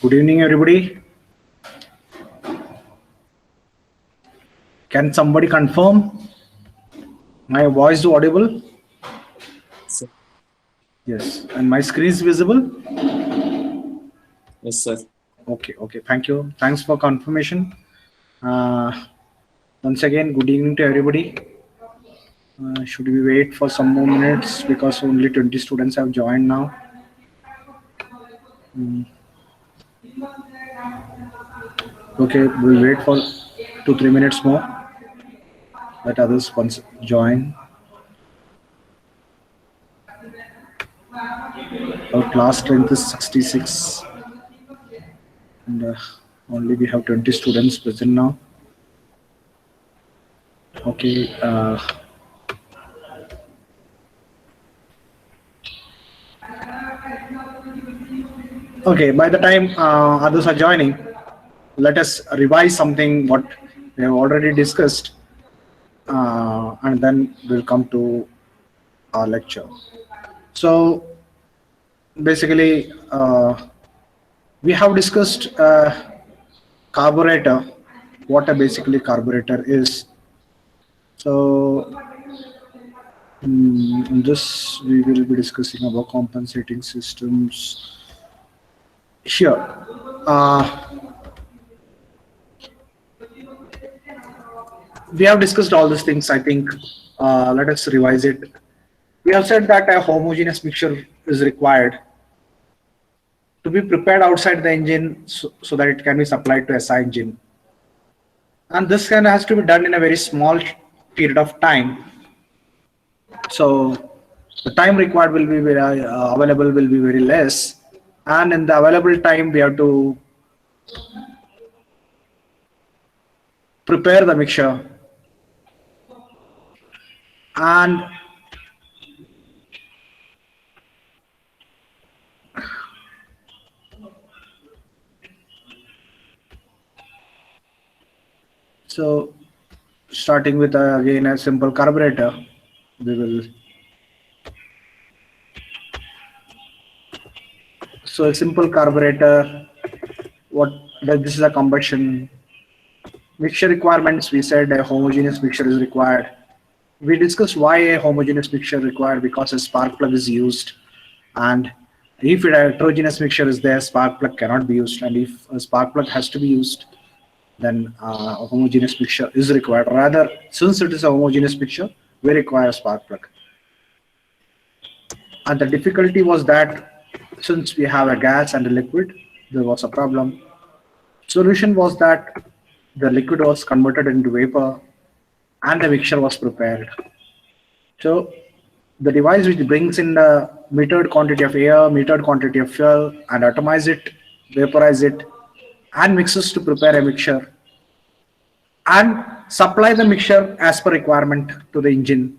Good evening, everybody. Can somebody confirm my voice is audible? Sir. Yes, and my screen is visible. Yes, sir. Okay. Thank you. Thanks for confirmation. Uh, Once again, good evening to everybody. Should we wait for some more minutes because only 20 students have joined now? Okay, we'll wait for 2-3 minutes more. Let others once join. Our class strength is 66, and only we have 20 students present now. Okay. Okay. By the time others are joining, let us revise something what we have already discussed, and then we'll come to our lecture. So basically, we have discussed carburetor, what a basically carburetor is. So in this we will be discussing about compensating systems here. We have discussed all these things. I think let us revise it. We have said that a homogeneous mixture is required to be prepared outside the engine so that it can be supplied to SI engine. And this can has to be done in a very small period of time. So the time required will be very, available will be very less. And in the available time, we have to prepare the mixture and so starting with again a simple carburetor, we will. So a simple carburetor, what this is a combustion mixture requirements. We said a homogeneous mixture is required. We discussed why a homogeneous mixture required because a spark plug is used, and if a heterogeneous mixture is there, spark plug cannot be used, and if a spark plug has to be used, then a homogeneous mixture is required. Rather, since it is a homogeneous mixture, we require a spark plug. And the difficulty was that since we have a gas and a liquid, there was a problem. Solution was that the liquid was converted into vapor and the mixture was prepared. So the device which brings in the metered quantity of air, metered quantity of fuel, and atomize it, vaporize it, and mixes to prepare a mixture and supply the mixture as per requirement to the engine.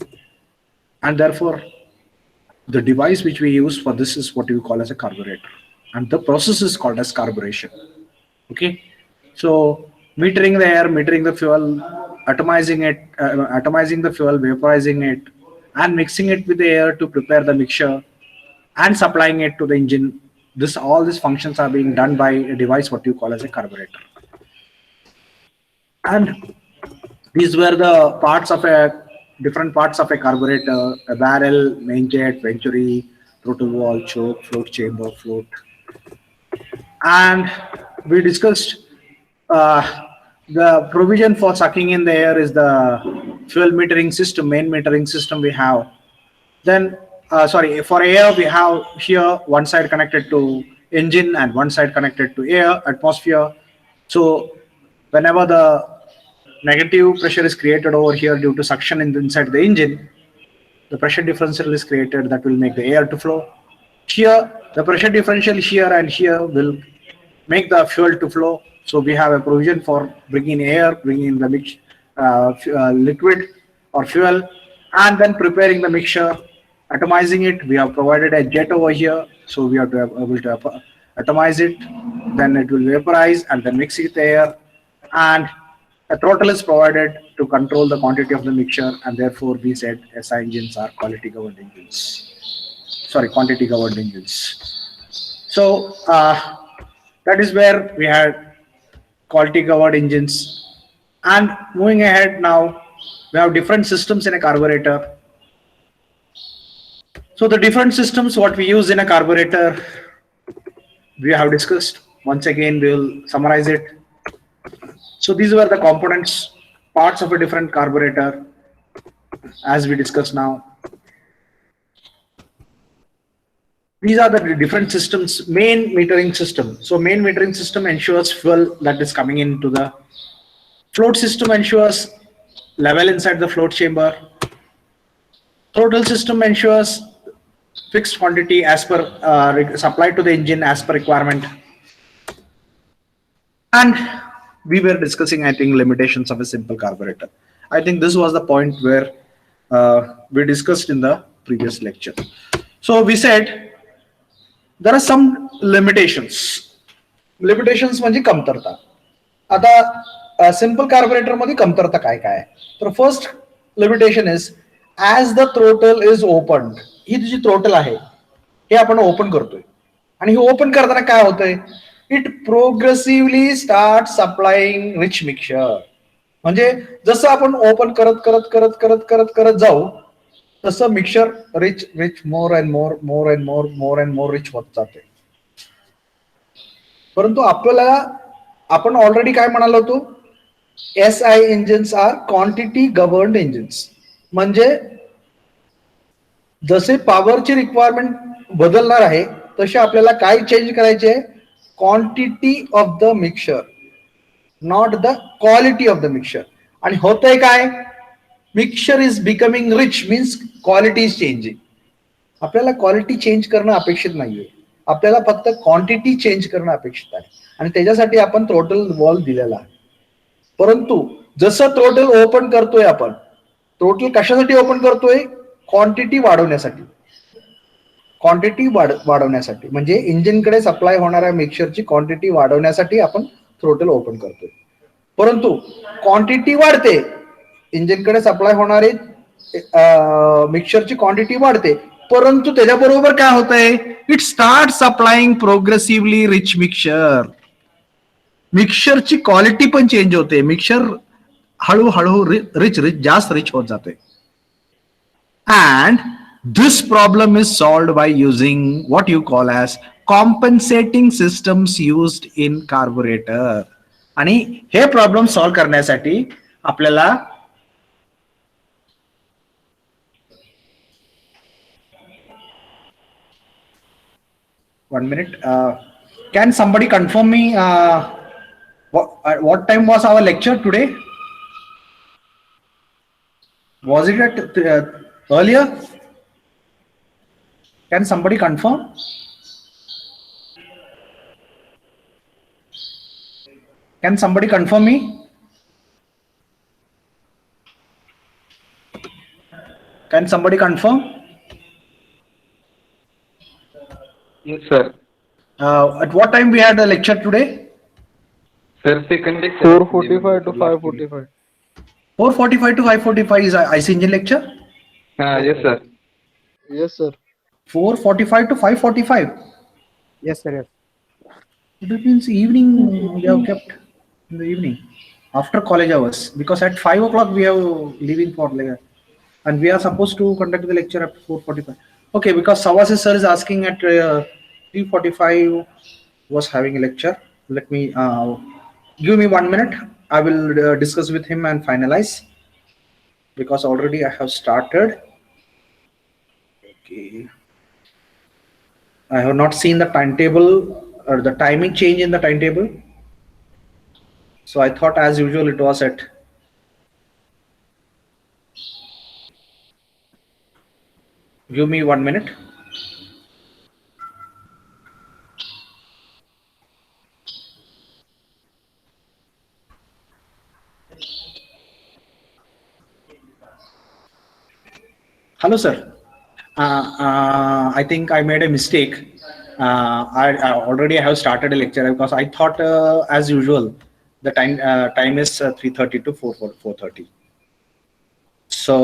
And therefore, the device which we use for this is what we call as a carburetor. And the process is called as carburation. Okay. So metering the air, metering the fuel, atomizing the fuel, vaporizing it, and mixing it with the air to prepare the mixture and supplying it to the engine. This all these functions are being done by a device what you call as a carburetor. And these were the parts of a different parts of a carburetor: a barrel, main jet, venturi, throttle valve, choke, float chamber, float. And we discussed the provision for sucking in the air is the fuel metering system, main metering system we have. Then, sorry, for air we have here one side connected to engine and one side connected to air, atmosphere. So whenever the negative pressure is created over here due to suction inside the engine, the pressure differential is created that will make the air to flow. Here, the pressure differential here and here will make the fuel to flow. So we have a provision for bringing air, bringing the liquid or fuel, and then preparing the mixture, atomizing it. We have provided a jet over here, so we have to be able to atomize it. Then it will vaporize and then mix it with air, and a throttle is provided to control the quantity of the mixture, and therefore we said SI engines are quality governed engines. Sorry, quantity governed engines. So That is where we had quality covered engines. And moving ahead now, we have different systems in a carburetor. So the different systems what we use in a carburetor, we have discussed. Once again, we will summarize it. So these were the components, parts of a different carburetor, as we discussed now. These are the different systems. Main metering system. So main metering system ensures fuel that is coming into the float system, ensures level inside the float chamber. Throttle system ensures fixed quantity as per supplied to the engine as per requirement. And we were discussing, I think, limitations of a simple carburetor. I think this was the point where we discussed in the previous lecture. So we said there are some limitations. Limitations म्हणजे कमतरता. आता simple carburetor मध्ये कमतरता काय काय आहे? तर first limitation is as the throttle is opened. ही तुझी throttle आहे, हे आपण ओपन करतोय आणि हे ओपन करताना काय होतंय? It progressively starts supplying rich mixture. म्हणजे जसं आपण ओपन करत करत करत करत करत करत जाऊ तसं mixture rich rich more and more more and more more and more rich होत जाते. परंतु आपल्याला आपण ऑलरेडी काय म्हणालो होतो, SI engines are quantity governed engines. म्हणजे जसे पॉवरची रिक्वायरमेंट बदलणार आहे तसे आपल्याला काय चेंज करायचे आहे, quantity of the mixture, not the quality of the mixture. आणि होतंय काय, mixture is becoming rich means quality is changing. आपल्याला क्वालिटी चेंज करणं अपेक्षित नाहीये, आपल्याला फक्त क्वांटिटी चेंज करणं अपेक्षित आहे आणि त्याच्यासाठी आपण थ्रोटल वॉल्व दिलेला आहे. परंतु जसं थ्रोटल ओपन करतोय आपण, थ्रोटल कशासाठी ओपन करतोय, क्वांटिटी वाढवण्यासाठी. क्वांटिटी वाढवण्यासाठी म्हणजे इंजिनकडे सप्लाय होणाऱ्या मिक्सचरची क्वांटिटी वाढवण्यासाठी आपण थ्रोटल ओपन करतोय. परंतु क्वांटिटी वाढते, इंजिनकडे सप्लाय होणारी मिक्सचरची क्वांटिटी वाढते, परंतु त्याच्याबरोबर काय होतंय, it start supplying progressively rich mixture. मिक्सचरची क्वालिटी पण चेंज होते, मिक्सचर हळूहळू रिच रिच जास्त रिच होत जाते. And this problem is solved by using what you call as compensating systems used in carburetor. आणि हे प्रॉब्लेम सॉल्व्ह करण्यासाठी आपल्याला one minute, can somebody confirm me what time was our lecture today? Was it at earlier? Can somebody confirm? Can somebody confirm me? Can somebody confirm? Yes, sir. At what time we had a lecture today? Sir, second lecture. 4:45 to 5:45. 4:45 to 5:45 is IC engine lecture? Yes, sir. Yes, sir. 4:45 to 5:45? Yes, sir. Yes. That means evening we have kept in the evening after college hours, because at 5 o'clock we are leaving for later and we are supposed to conduct the lecture at 4:45. Okay, because Sawasi sir is asking at 3:45 was having a lecture. Let me give me 1 minute. I will discuss with him and finalize, because already I have started. Okay. I have not seen the timetable or the timing change in the timetable. So I thought as usual it was at give me 1 minute. Hello, sir. I think I made a mistake. I already have started a lecture because I thought as usual the time is 3:30 to 4:30. So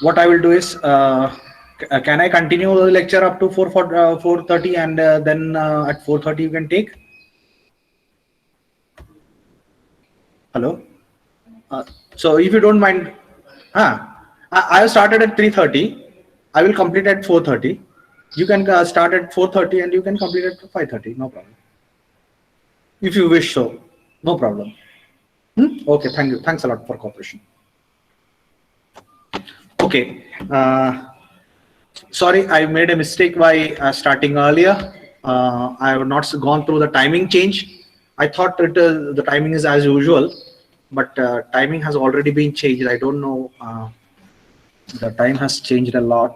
what I will do is can I continue the lecture up to 4:30 and then at 4:30 you can take? Hello. So if you don't mind, I have started at 3:30. I will complete at 4:30. You can start at 4:30 and you can complete at 5:30. No problem. If you wish so, no problem. Okay, thank you. Thanks a lot for cooperation. Okay. Sorry, I made a mistake by starting earlier. I have not gone through the timing change. I thought that the timing is as usual, but timing has already been changed. I don't know. The time has changed a lot.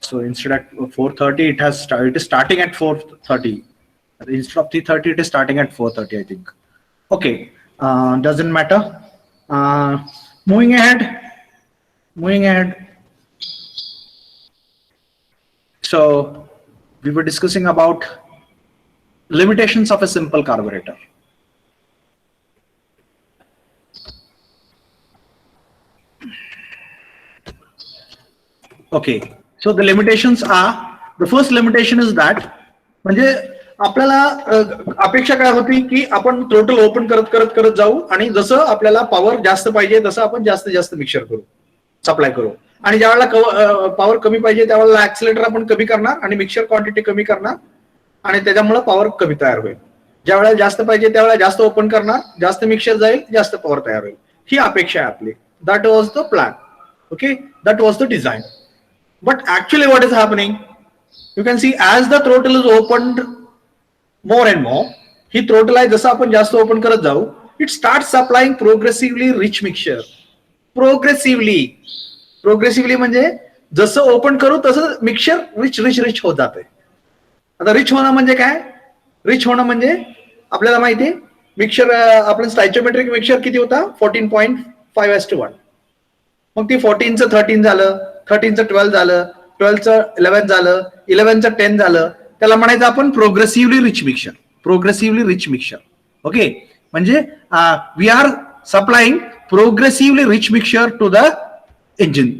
So instead of 4:30, it is starting at 4:30. Instead of 3:30, it is starting at 4:30, I think. Okay, doesn't matter. Moving ahead. So we were discussing about limitations of a simple carburetor. Okay, so the limitations are, the first limitation is that, म्हणजे आपल्याला अपेक्षा काय होती की आपण throttle open करत जाऊ आणि जसं आपल्याला पॉवर जास्त पाहिजे तसं आपण जास्त मिक्सर करू, सप्लाय करू, आणि ज्या वेळेला पॉवर कमी पाहिजे त्यावेळेला ऍक्सिलेटर आपण कमी करणार आणि मिक्सर क्वांटिटी कमी करणार आणि त्याच्यामुळे पॉवर कमी तयार होईल. ज्या वेळेला जास्त पाहिजे त्यावेळेला जास्त ओपन करणार, जास्त मिक्सर जाईल, जास्त पॉवर तयार होईल. ही अपेक्षा आहे आपली. That was the plan. Okay, that was the design. But actually what is happening, you can see as the throttle is opened more and more, he throttle आहे जसं आपण जास्त ओपन करत जाऊ, it starts supplying progressively rich mixture. Progressively म्हणजे जसं open करू तसं मिक्सर रिच होत जाते. आता रिच होणं म्हणजे काय? रिच होणं म्हणजे आपल्याला माहिती आहे मिक्सर, आपण स्टॅच्योमेट्रिक मिक्सर किती होता? 14.5:1. मग ती 14चं 13 झालं, 13चं 12 झालं, 12चं 11 झालं, 11चं 10 झालं. त्याला म्हणायचं आपण प्रोग्रेसिव्हली रिच मिक्सर. ओके, म्हणजे we are supplying progressively rich mixer to the engine.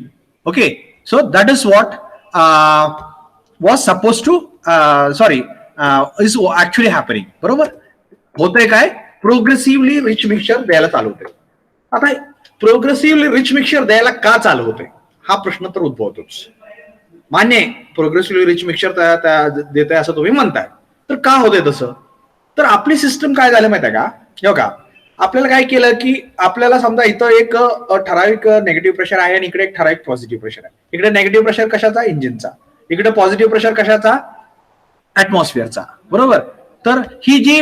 Okay, so that is what was suppose to is actually happening. बरोबर होतंय काय? प्रोग्रेसिव्हली रिच मिक्सर द्यायला चालू होते. आता प्रोग्रेसिव्हली रिच मिक्सर द्यायला का चालू होते हा प्रश्न तर उद्भवतोच. मान्य आहे प्रोग्रेसिव्हली रिच मिक्सर देत आहे असं तुम्ही म्हणताय, तर का होतंय तसं? तर आपली सिस्टम काय झालं माहिती आहे का? बघा, आपल्याला काय केलं की आपल्याला समजा इथं एक ठराविक नेगेटिव्ह प्रेशर आहे आणि इकडे एक ठराविक पॉझिटिव्ह प्रेशर आहे. इकडे नेगेटिव्ह प्रेशर कशाचा? इंजिनचा. इकडे पॉझिटिव्ह प्रेशर कशाचा? ऍटमॉस्फिअरचा. बरोबर. तर ही जी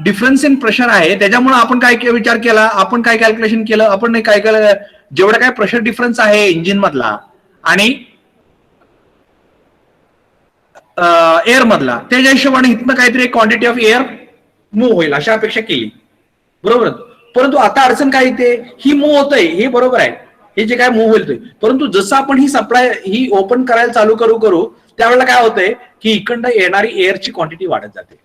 डिफरन्स इन प्रेशर आहे त्याच्यामुळे आपण काय विचार केला, आपण काय कॅल्क्युलेशन केलं, आपण काय केलं, जेवढा काय प्रेशर डिफरन्स आहे इंजिन मधला आणि एअर मधला त्याच्या हिशोबाने इथनं काहीतरी क्वांटिटी ऑफ एअर मूव्ह होईल अशा अपेक्षा केली. बरोबर. परंतु आता अडचण काय येते? ही मूव्ह होतंय हे बरोबर आहे, हे जे काय मूव्ह होईल, परंतु जसं आपण ही सप्लाय ही ओपन करायला चालू करू त्यावेळेला काय होतंय की इकडनं येणारी एअरची क्वांटिटी वाढत जाते.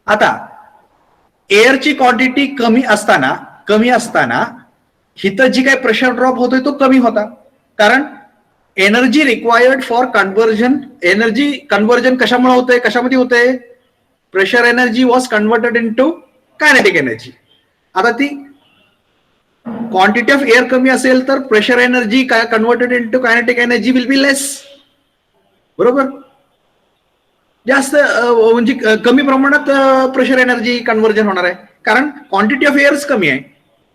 आता एअरची क्वांटिटी कमी असताना हिथं जी काही प्रेशर ड्रॉप होतोय तो कमी होता, कारण एनर्जी रिक्वायर्ड फॉर कन्व्हर्जन कशामुळे होतंय? कशामध्ये होतंय? Pressure energy was converted into kinetic energy. आता ती क्वांटिटी ऑफ एअर कमी असेल तर pressure energy converted into kinetic energy will be less. बरोबर. जास्त म्हणजे कमी प्रमाणात प्रेशर एनर्जी कन्व्हर्जन होणार आहे, कारण क्वांटिटी ऑफ एअर्स कमी आहे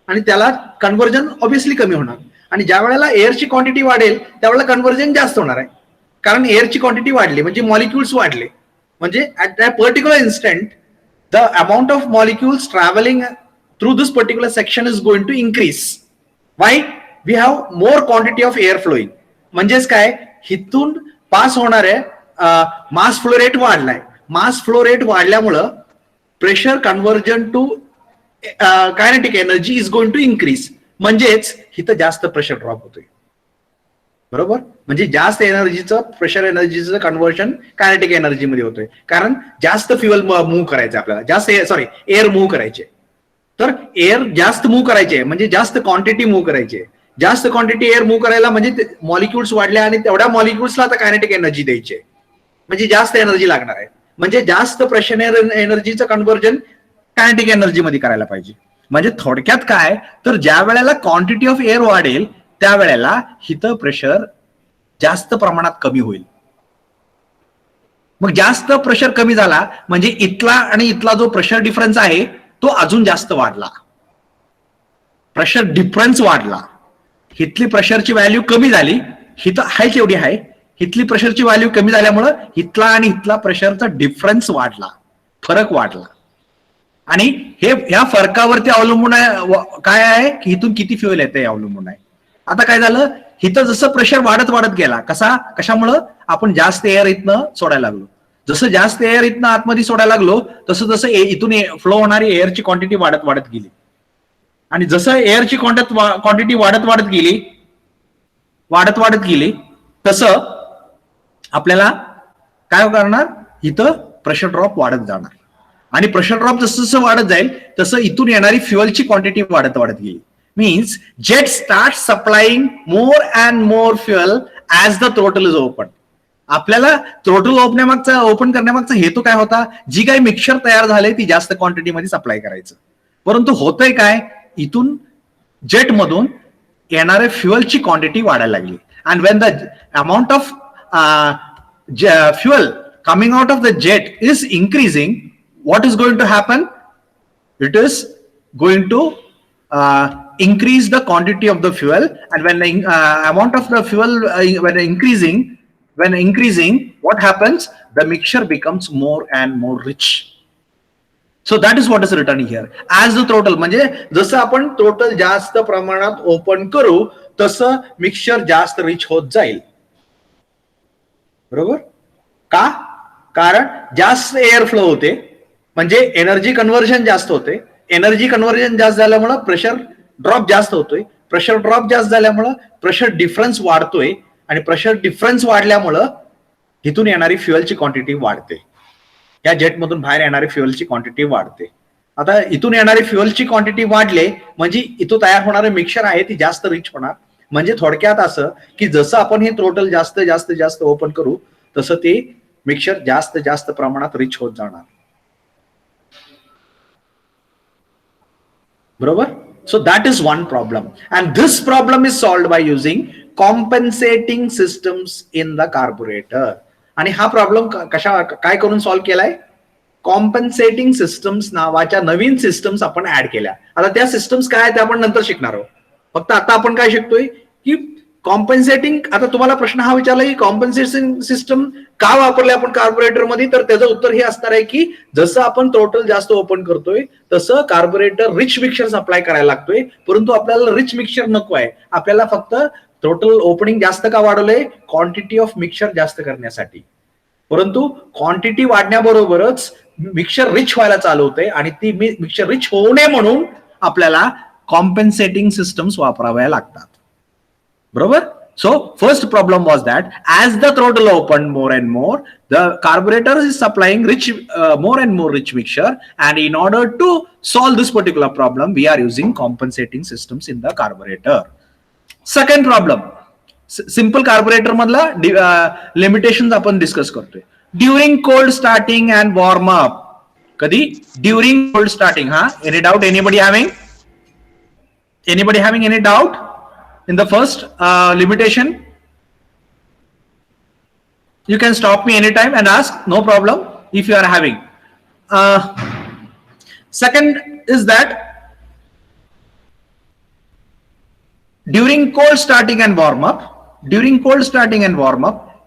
आणि त्याला कन्व्हर्जन ऑब्विसली कमी होणार. आणि ज्या वेळेला एअरची क्वांटिटी वाढेल त्यावेळेला कन्व्हर्जन जास्त होणार आहे, कारण एअरची क्वांटिटी वाढली म्हणजे मॉलिक्युल्स वाढले, म्हणजे at that particular instant the amount of molecules travelling through this particular section is going to increase. Why? We have more quantity of air flowing. म्हणजेच काय? हिथून पास होणारे मास फ्लो रेट वाढलाय. Mass flow rate वाढल्यामुळं pressure conversion to kinetic energy is going to increase. म्हणजेच इथं जास्त pressure drop होतोय. बरोबर. म्हणजे जास्त एनर्जीचं प्रेशर एनर्जीचं कन्व्हर्जन कायनेटिक एनर्जी मध्ये होतोय, कारण जास्त फ्युएल मूव्ह करायचं आपल्याला, जास्त एअर मूव्ह करायचे. तर एअर जास्त मूव्ह करायचे म्हणजे जास्त क्वांटिटी मूव्ह करायची. जास्त क्वांटिटी एअर मूव्ह करायला म्हणजे मॉलिक्युल्स वाढल्या आणि तेवढ्या मॉलिक्युल्सला आता कायनेटिक एनर्जी द्यायची, म्हणजे जास्त एनर्जी लागणार आहे. म्हणजे जास्त प्रेशर एनर्जीचं कन्व्हर्जन कायनेटिक एनर्जी मध्ये करायला पाहिजे. म्हणजे थोडक्यात काय तर ज्या वेळेला क्वांटिटी ऑफ एअर वाढेल त्यावेळेला हिथं प्रेशर जास्त प्रमाणात कमी होईल. मग जास्त प्रेशर कमी झाला म्हणजे इथला आणि इथला जो प्रेशर डिफरन्स आहे तो अजून जास्त वाढला. प्रेशर डिफरन्स वाढला. इथली प्रेशरची व्हॅल्यू कमी झाली, हिथं आहे तेवढी आहे, इथली प्रेशरची व्हॅल्यू कमी झाल्यामुळं इथला आणि इथला प्रेशरचा डिफरन्स वाढला, फरक वाढला. आणि हे ह्या फरकावरती अवलंबून आहे काय आहे की इथून किती फ्युएल येते अवलंबून आहे. आता काय झालं, इथं जसं प्रेशर वाढत वाढत गेला, कशामुळं आपण जास्त एअर इथनं सोडायला लागलो. जसं जास्त एअर इथनं आतमध्ये सोडायला लागलो तसं तसं इथून फ्लो होणारी एअरची क्वांटिटी वाढत वाढत गेली. आणि जसं एअरची क्वांटिटी वाढत वाढत गेली तसं आपल्याला काय करणार, इथं प्रेशर ड्रॉप वाढत जाणार. आणि प्रेशर ड्रॉप जसं जसं वाढत जाईल तसं इथून येणारी फ्युएलची क्वांटिटी वाढत गेली. Means jet start supplying more and more fuel as the throttle is open. आपल्याला थ्रोटल ओपन करण्यामागचा हेतू काय होता, जी काही मिक्सचर तयार झाले ती जास्त क्वांटिटीमध्ये सप्लाय करायचं. परंतु होतंय काय, इथून जेट मधून येणारे फ्युएलची क्वांटिटी वाढायला लागली. And Wien the amount of fuel coming out of the jet is increasing, what is going to happen? It is going to increase the quantity of the fuel, and when the amount of the fuel when increasing, what happens? The mixture becomes more and more rich. So that is what is written here as the throttle. म्हणजे जसं आपण throttle जास्त प्रमाणात open करू तसं mixture जास्त rich होत जाईल. बरोबर का? कारण जास्त एअर फ्लो होते म्हणजे एनर्जी कन्व्हर्जन जास्त होते. एनर्जी कन्व्हर्जन जास्त झाल्यामुळं प्रेशर ड्रॉप जास्त होतोय. प्रेशर ड्रॉप जास्त झाल्यामुळं प्रेशर डिफरन्स वाढतोय आणि प्रेशर डिफरन्स वाढल्यामुळं इथून येणारी फ्युएलची क्वांटिटी वाढते. या जेटमधून बाहेर येणारी फ्युएलची क्वांटिटी वाढते. आता इथून येणारी फ्युएलची क्वांटिटी वाढले म्हणजे इथून तयार होणारे मिक्सचर आहे ती जास्त रिच होणार. म्हणजे थोडक्यात असं की जसं आपण हे थ्रोटल जास्त जास्त जास्त ओपन करू तसं ते मिक्सचर जास्त जास्त प्रमाणात रिच होत जाणार. बरोबर. So that is one problem and this problem is solved by using compensating systems in the carburettor. आणि हा प्रॉब्लेम काय करून सॉल्व्ह केलाय? कॉम्पेन्सेटिंग सिस्टम्स नावाच्या नवीन सिस्टम्स आपण ऍड केल्या. आता त्या सिस्टम्स काय ते आपण नंतर शिकणार आहोत. फक्त आता आपण काय शिकतोय की कॉम्पेन्सेटिंग. आता तुम्हाला प्रश्न हा विचारला की कॉम्पेन्सेटिंग सिस्टम का वापरले आपण कार्बोरेटर मध्ये, तर त्याचं उत्तर हे असणार आहे की जसं आपण थ्रोटल जास्त ओपन करतोय तसं कार्बोरेटर रिच मिक्सचर सप्लाय करायला लागतोय. परंतु आपल्याला रिच मिक्सचर नको आहे, आपल्याला फक्त थ्रोटल ओपनिंग जास्त का वाढवलंय? क्वांटिटी ऑफ मिक्सचर जास्त करण्यासाठी. परंतु क्वांटिटी वाढण्याबरोबरच मिक्सचर रिच व्हायला चालू होते आणि ती मिक्सचर रिच होऊ नये म्हणून आपल्याला कॉम्पेन्सेटिंग सिस्टम्स वापराव्या लागतात. बरोबर. So first problem was that as the throttle opened more and more, the carburetor is supplying more and more rich mixture, and in order to solve this particular problem, we are using compensating systems in the carburetor. Second problem, simple carburetor मधला limitations आपण discuss करतोय. During cold starting and warm up. कधी? During cold starting. हा, any doubt? Anybody having any doubt in the first limitation? You can stop me anytime and ask, no problem if you are having. Second is that during cold starting and warm up,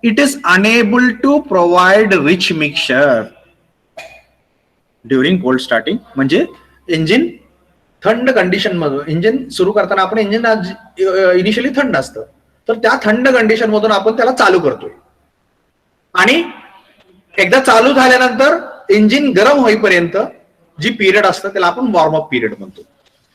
it is unable to provide rich mixture. During cold starting म्हणजे engine थंड condition मधून, engine सुरू करताना आपण engine initially थंड असतं तर त्या थंड कंडिशन मधून आपण त्याला चालू करतोय आणि एकदा चालू झाल्यानंतर इंजिन गरम होईपर्यंत जी पिरियड असतं त्याला आपण वॉर्मअप पिरियड म्हणतो.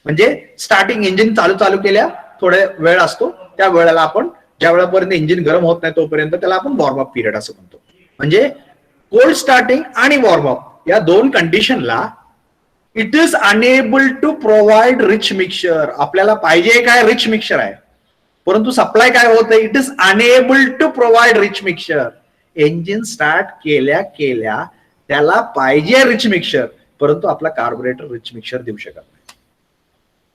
म्हणजे स्टार्टिंग इंजिन चालू केल्या थोडा वेळ असतो, त्या वेळेला आपण ज्या वेळेपर्यंत इंजिन गरम होत नाही तोपर्यंत त्याला आपण वॉर्मअप पिरियड असं म्हणतो. म्हणजे कोल्ड स्टार्टिंग आणि वॉर्मअप या दोन कंडिशनला it is enable to provide rich mixture. आपल्याला पाहिजे काय? रिच मिक्सचर आहे, परंतु सप्लाय काय होत? It is enable to provide rich mixture. Engine start केल्या त्याला पाहिजे रिच मिक्सचर, परंतु आपला कार्बोरेटर रिच मिक्सचर देऊ शकत नाही.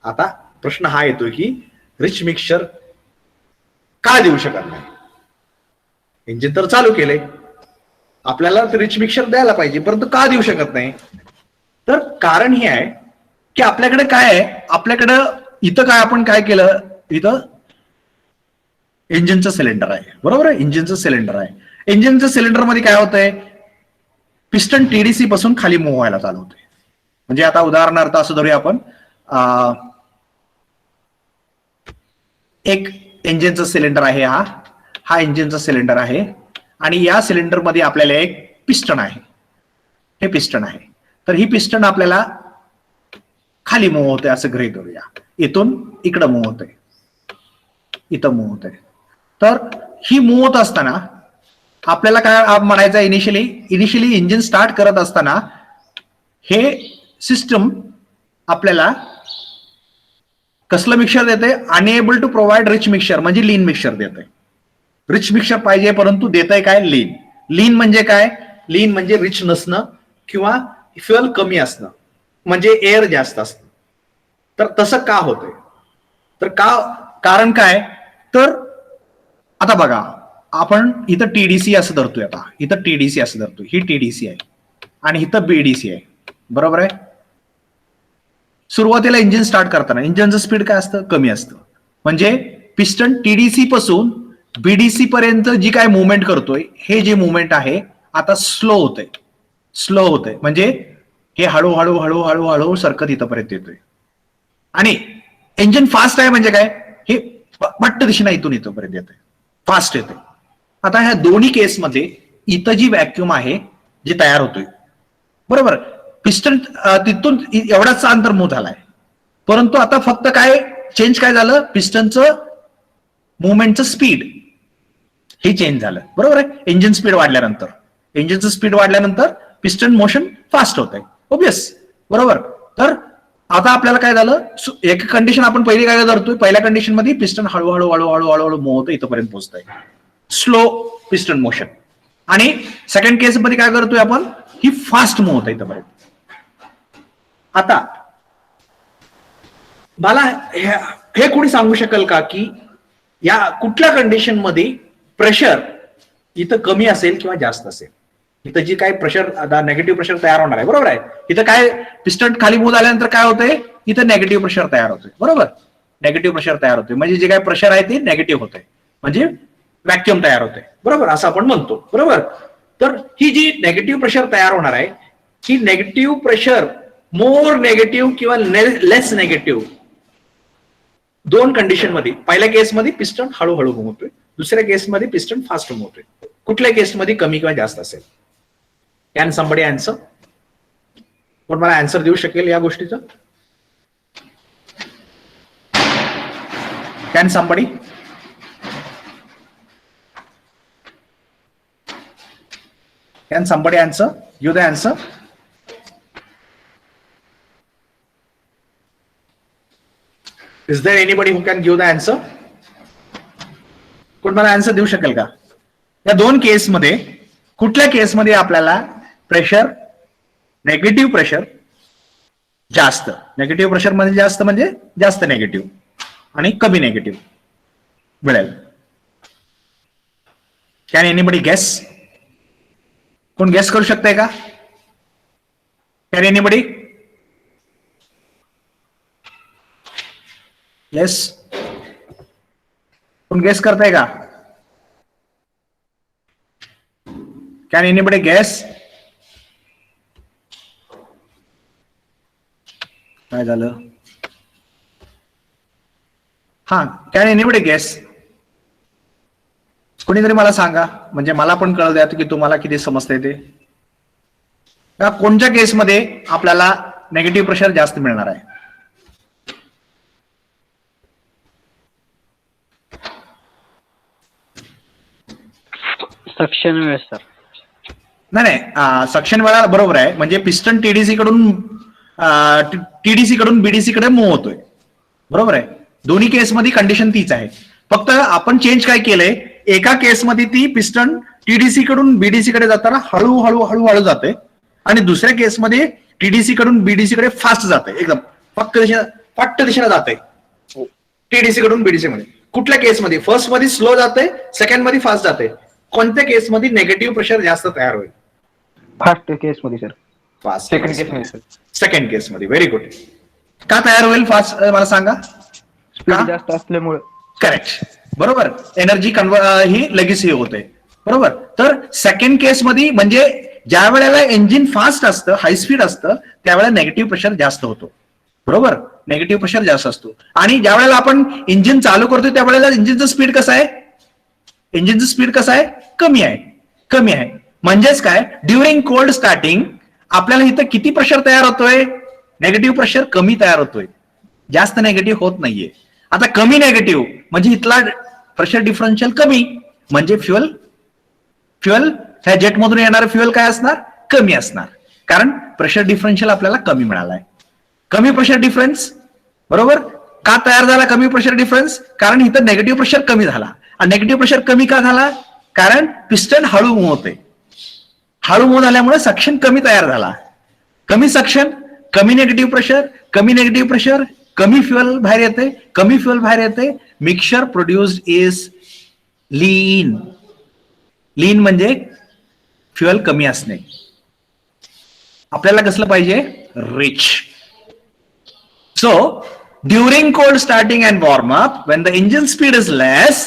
आता प्रश्न हा येतोय की रिच मिक्सचर का देऊ शकत नाही? इंजिन तर चालू केले, आपल्याला रिच मिक्सचर द्यायला पाहिजे, परंतु का देऊ शकत नाही? तर कारण हे आहे की आपल्याकडे काय आहे, आपल्याकडं इथं काय आपण काय केलं, इथं इंजिनचं सिलेंडर आहे, बरोबर आहे, इंजिनचं सिलेंडर आहे. इंजिनचं सिलेंडर मध्ये काय होतंय, पिस्टन टीडीसी पासून खाली मूव्ह व्हायला चालू होते. म्हणजे आता उदाहरणार्थ असं धरूया आपण, एक इंजिनचं सिलेंडर आहे, हा इंजिनचा सिलेंडर आहे आणि या सिलेंडर मध्ये आपल्याला एक पिस्टन आहे, हे पिस्टन आहे. तर ही पिस्टन आपल्याला खाली मूव्ह होते असं गृहीत धरूया, इथून इकडं मूव्ह होते, इथं मूव्ह होते. तर ही मूव्ह होत असताना आपल्याला काय म्हणायचं, इनिशियली इंजिन स्टार्ट करत असताना हे सिस्टम आपल्याला कसलं मिक्सचर देते, unable to provide rich mixture, म्हणजे लीन मिक्सचर देते. रिच मिक्सचर पाहिजे परंतु देतंय काय, लीन. लीन म्हणजे काय, लीन म्हणजे रिच नसणं किंवा फ्युएल कमी असणं, म्हणजे एअर जास्त असणं. तर तसं का होतंय, तर कारण काय, तर आता बघा आपण इथं टीडीसी असं धरतोय, आता इथं टीडीसी असं धरतोय, ही टीडीसी आहे आणि इथं बीडीसी आहे, बरोबर आहे. सुरुवातीला इंजिन स्टार्ट करताना इंजिनचं स्पीड काय असतं, कमी असतं. म्हणजे पिस्टन टीडीसी पासून बीडीसी पर्यंत जी काय मुवमेंट करतोय, हे जे मुवमेंट आहे आता स्लो होतंय, म्हणजे हे हळूहळू हळूहळू हळू सरकत इथंपर्यंत येतोय. आणि इंजिन फास्ट आहे म्हणजे काय, हे पट्ट दिशेने इथून इथंपर्यंत येतंय, फास्ट येते. आता ह्या दोन्ही केसमध्ये इथं जी व्हॅक्युम आहे जी तयार होतोय, बरोबर, पिस्टन तिथून एवढाच अंतर मूव्ह झालाय, परंतु आता फक्त काय चेंज काय झालं, पिस्टनचं मुवमेंटचं स्पीड हे चेंज झालं, बरोबर आहे. इंजिन स्पीड वाढल्यानंतर, इंजिनचं स्पीड वाढल्यानंतर पिस्टन मोशन फास्ट होत आहे, ऑब्वियस, बरोबर. तर आता आपल्याला काय झालं, एक कंडिशन आपण पहिली काय धरतोय, पहिल्या कंडिशन मध्ये पिस्टन हळूहळू हळूहळू हळूहळू मूव्ह होतं, इथपर्यंत पोहोचतंय, स्लो पिस्टन मोशन. आणि सेकंड केस मध्ये काय करतोय आपण, ही फास्ट मूव्ह होतं इथपर्यंत. आता मला हे कोणी सांगू शकेल का की या कुठल्या कंडिशन मध्ये प्रेशर इथं कमी असेल किंवा जास्त असेल? इथं जी काय प्रेशर, आता नेगेटिव्ह प्रेशर तयार होणार आहे, बरोबर आहे. इथं काय पिस्टन खाली मूव्ह झाल्यानंतर काय होतंय, इथं नेगेटिव्ह प्रेशर तयार होतोय, बरोबर, नेगेटिव्ह प्रेशर तयार होतोय, म्हणजे जे काय प्रेशर आहे ते नेगेटिव्ह होतंय, म्हणजे व्हॅक्युम तयार होते, बरोबर, असं आपण म्हणतो, बरोबर. तर ही जी नेगेटिव्ह प्रेशर तयार होणार आहे, ही नेगेटिव्ह प्रेशर मोर नेगेटिव्ह किंवा लेस नेगेटिव्ह दोन कंडिशन मध्ये, पहिल्या केसमध्ये पिस्टन हळूहळू मूव्ह होतोय, दुसऱ्या केसमध्ये पिस्टन फास्ट मूव्ह होतोय. कुठल्या केसमध्ये कमी किंवा जास्त असेल? Can somebody answer? कोण मला आन्सर देऊ शकेल या गोष्टीचं? Can somebody? Can somebody answer? Give the answer. Is there anybody who can give the answer? कोण मला आन्सर देऊ शकेल का? या दोन केसमध्ये कुठल्या केसमध्ये आपल्याला प्रेशर, नेगेटिव्ह प्रेशर जास्त, नेगेटिव्ह प्रेशर मध्ये जास्त म्हणजे जास्त नेगेटिव्ह आणि कमी नेगेटिव्ह मिळेल? Can anybody guess? कोण गेस करू शकताय का? Can anybody? येस, कोण गेस करताय का? Can anybody guess? काय झालं? हा, कॅन एनीबडी गेस? कोणीतरी मला सांगा, म्हणजे मला पण कळू द्या की तुम्हाला किती समजतंय ते. कोणत्या केसमध्ये आपल्याला नेगेटिव्ह प्रेशर जास्त मिळणार आहे? सक्शन वेळ सर. नाही, सक्शन वेळा बरोबर आहे, म्हणजे पिस्टन टीडीसी कडून बीडीसी कडे मूव्ह होतोय, बरोबर आहे. दोन्ही केसमध्ये कंडिशन तीच आहे, फक्त आपण चेंज काय केलंय, एका केसमध्ये ती पिस्टन टीडीसी कडून बीडीसी कडे जाताना हळूहळू हळूहळू जाते आणि दुसऱ्या केसमध्ये टीडीसी कडून बीडीसी कडे फास्ट जाते, एकदम फक्त दिशेने जाते टीडीसी कडून बीडीसी मध्ये. कुठल्या केसमध्ये? फर्स्ट मध्ये स्लो जाते, सेकंड मध्ये फास्ट जाते. कोणत्या केसमध्ये निगेटिव्ह प्रेशर जास्त तयार होईल? फर्स्ट केस मध्ये सर. फास्ट सेकंड केस मध्ये सर. सेकंड केस मध्ये. Very good. का तयार होईल फास्ट मला सांगा? स्पीड का? जास्त असल्यामुळे. करेक्ट, बरोबर. एनर्जी ही लगेच हे होते, बरोबर. तर सेकंड केस मध्ये म्हणजे ज्या वेळेला इंजिन फास्ट असतं, हाय स्पीड असतं, त्यावेळेला निगेटिव्ह प्रेशर जास्त होतो, बरोबर. निगेटिव्ह प्रेशर जास्त असतो. आणि ज्या वेळेला आपण इंजिन चालू करतो त्यावेळेला इंजिनचं स्पीड कसं आहे? इंजिनचं स्पीड कसं आहे? कमी आहे, कमी आहे. म्हणजेच काय, ड्युरिंग कोल्ड स्टार्टिंग आपल्याला इथं किती प्रेशर तयार होतोय? नेगेटिव्ह प्रेशर कमी तयार होतोय, जास्त नेगेटिव्ह होत नाहीये. आता कमी नेगेटिव्ह म्हणजे इथला प्रेशर डिफरन्शियल कमी, म्हणजे फ्युअल ह्या जेटमधून येणारं फ्युअल काय असणार? कमी असणार, कारण प्रेशर डिफरन्शियल आपल्याला कमी मिळालाय. कमी प्रेशर डिफरन्स, बरोबर. का तयार झाला कमी प्रेशर डिफरन्स? कारण इथं नेगेटिव्ह प्रेशर कमी झाला. आणि नेगेटिव्ह प्रेशर कमी का झाला? कारण पिस्टन हळू मूव्ह होते. हळू मूव्ह झाल्यामुळे सक्शन कमी तयार झाला. कमी सक्शन, कमी नेगेटिव्ह प्रेशर, कमी नेगेटिव्ह प्रेशर, कमी फ्युअल बाहेर येते, कमी फ्युअल बाहेर येते. मिक्सचर प्रोड्यूस्ड इज लीन. लीन म्हणजे फ्युअल कमी असणे. आपल्याला कसलं पाहिजे? Rich. So, during cold starting and warm up, when the engine speed is less,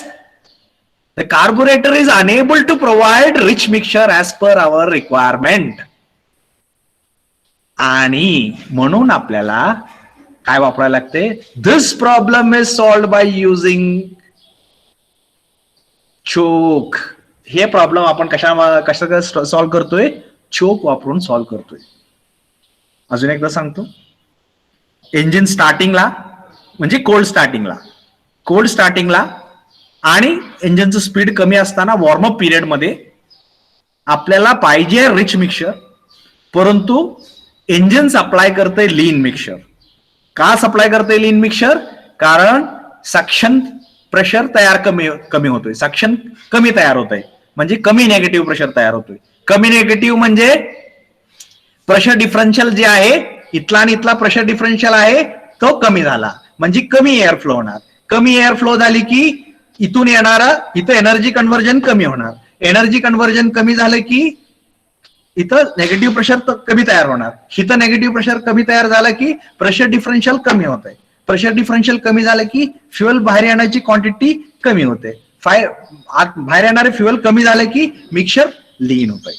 the carburetor is unable to provide rich mixture as per our requirement. आणि म्हणून आपल्याला काय वापरायला लागते? This problem is solved by using choke. हे problem आपण कशा solve करतोय? चोक वापरून सॉल्व्ह करतोय. अजून एकदा सांगतो. इंजिन स्टार्टिंगला म्हणजे कोल्ड स्टार्टिंगला आणि इंजिनचं स्पीड कमी असताना वॉर्मअप पिरियड मध्ये आपल्याला पाहिजे रिच मिक्सचर, परंतु इंजिन सप्लाय करते लीन मिक्सचर. का सप्लाय करते लीन मिक्सचर? कारण सक्शन प्रेशर कमी होतोय, सक्शन कमी तयार होत आहे, म्हणजे कमी नेगेटिव्ह प्रेशर तयार होतोय. कमी नेगेटिव्ह म्हणजे प्रेशर डिफरन्शियल जे आहे, इथला आणि इथला प्रेशर डिफरन्शियल आहे तो कमी झाला, म्हणजे कमी एअर फ्लो होणार. कमी एअर फ्लो झाली की इथून येणारा इथं एनर्जी कन्व्हर्जन कमी होणार. एनर्जी कन्व्हर्जन कमी झालं की इथं नेगेटिव्ह प्रेशर कमी तयार होणार. इथं नेगेटिव्ह प्रेशर कमी तयार झालं की प्रेशर डिफरन्शियल कमी होत आहे. प्रेशर डिफरन्शियल कमी झालं की फ्युअल बाहेर येण्याची क्वांटिटी कमी होते. बाहेर येणारे फ्युअल कमी झालं की मिक्सचर लीन होत आहे.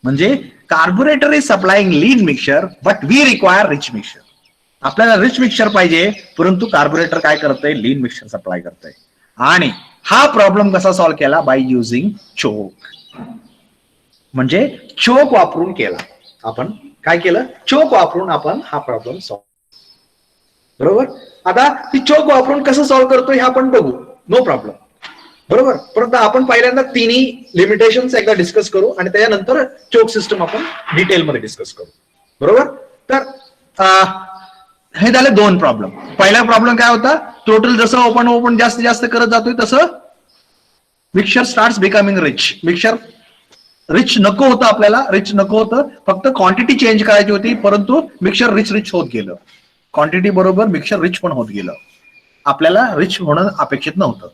म्हणजे carburettor is supplying lean mixture but we require rich mixture. आपल्याला रिच मिक्सचर पाहिजे, परंतु कार्बोरेटर काय करतंय? लीन मिक्सचर सप्लाय करतंय. आणि हा प्रॉब्लेम कसा सॉल्व्ह केला? बाय युझिंग चोक. म्हणजे चोक वापरून केला. आपण काय केलं? चोक वापरून आपण हा प्रॉब्लेम सॉल्व्ह. बरोबर. आता ती चोक वापरून कसं सॉल्व्ह करतोय हे आपण बघू. नो प्रॉब्लेम, बरोबर. परंतु आपण पहिल्यांदा तिन्ही लिमिटेशन्स एकदा डिस्कस करू आणि त्याच्यानंतर चोक सिस्टम आपण डिटेलमध्ये डिस्कस करू, बरोबर. तर हे झाले दोन प्रॉब्लेम. पहिला प्रॉब्लेम काय होता? टोटल जसं ओपन जास्तीत जास्त करत जातोय तसं mixture starts becoming rich. Mixture rich नको होतं, आपल्याला रिच नको होतं, फक्त क्वांटिटी चेंज करायची होती, परंतु मिक्सचर रिच होत गेलं. क्वांटिटी बरोबर मिक्सचर रिच पण होत गेलं. आपल्याला रिच होणं अपेक्षित नव्हतं.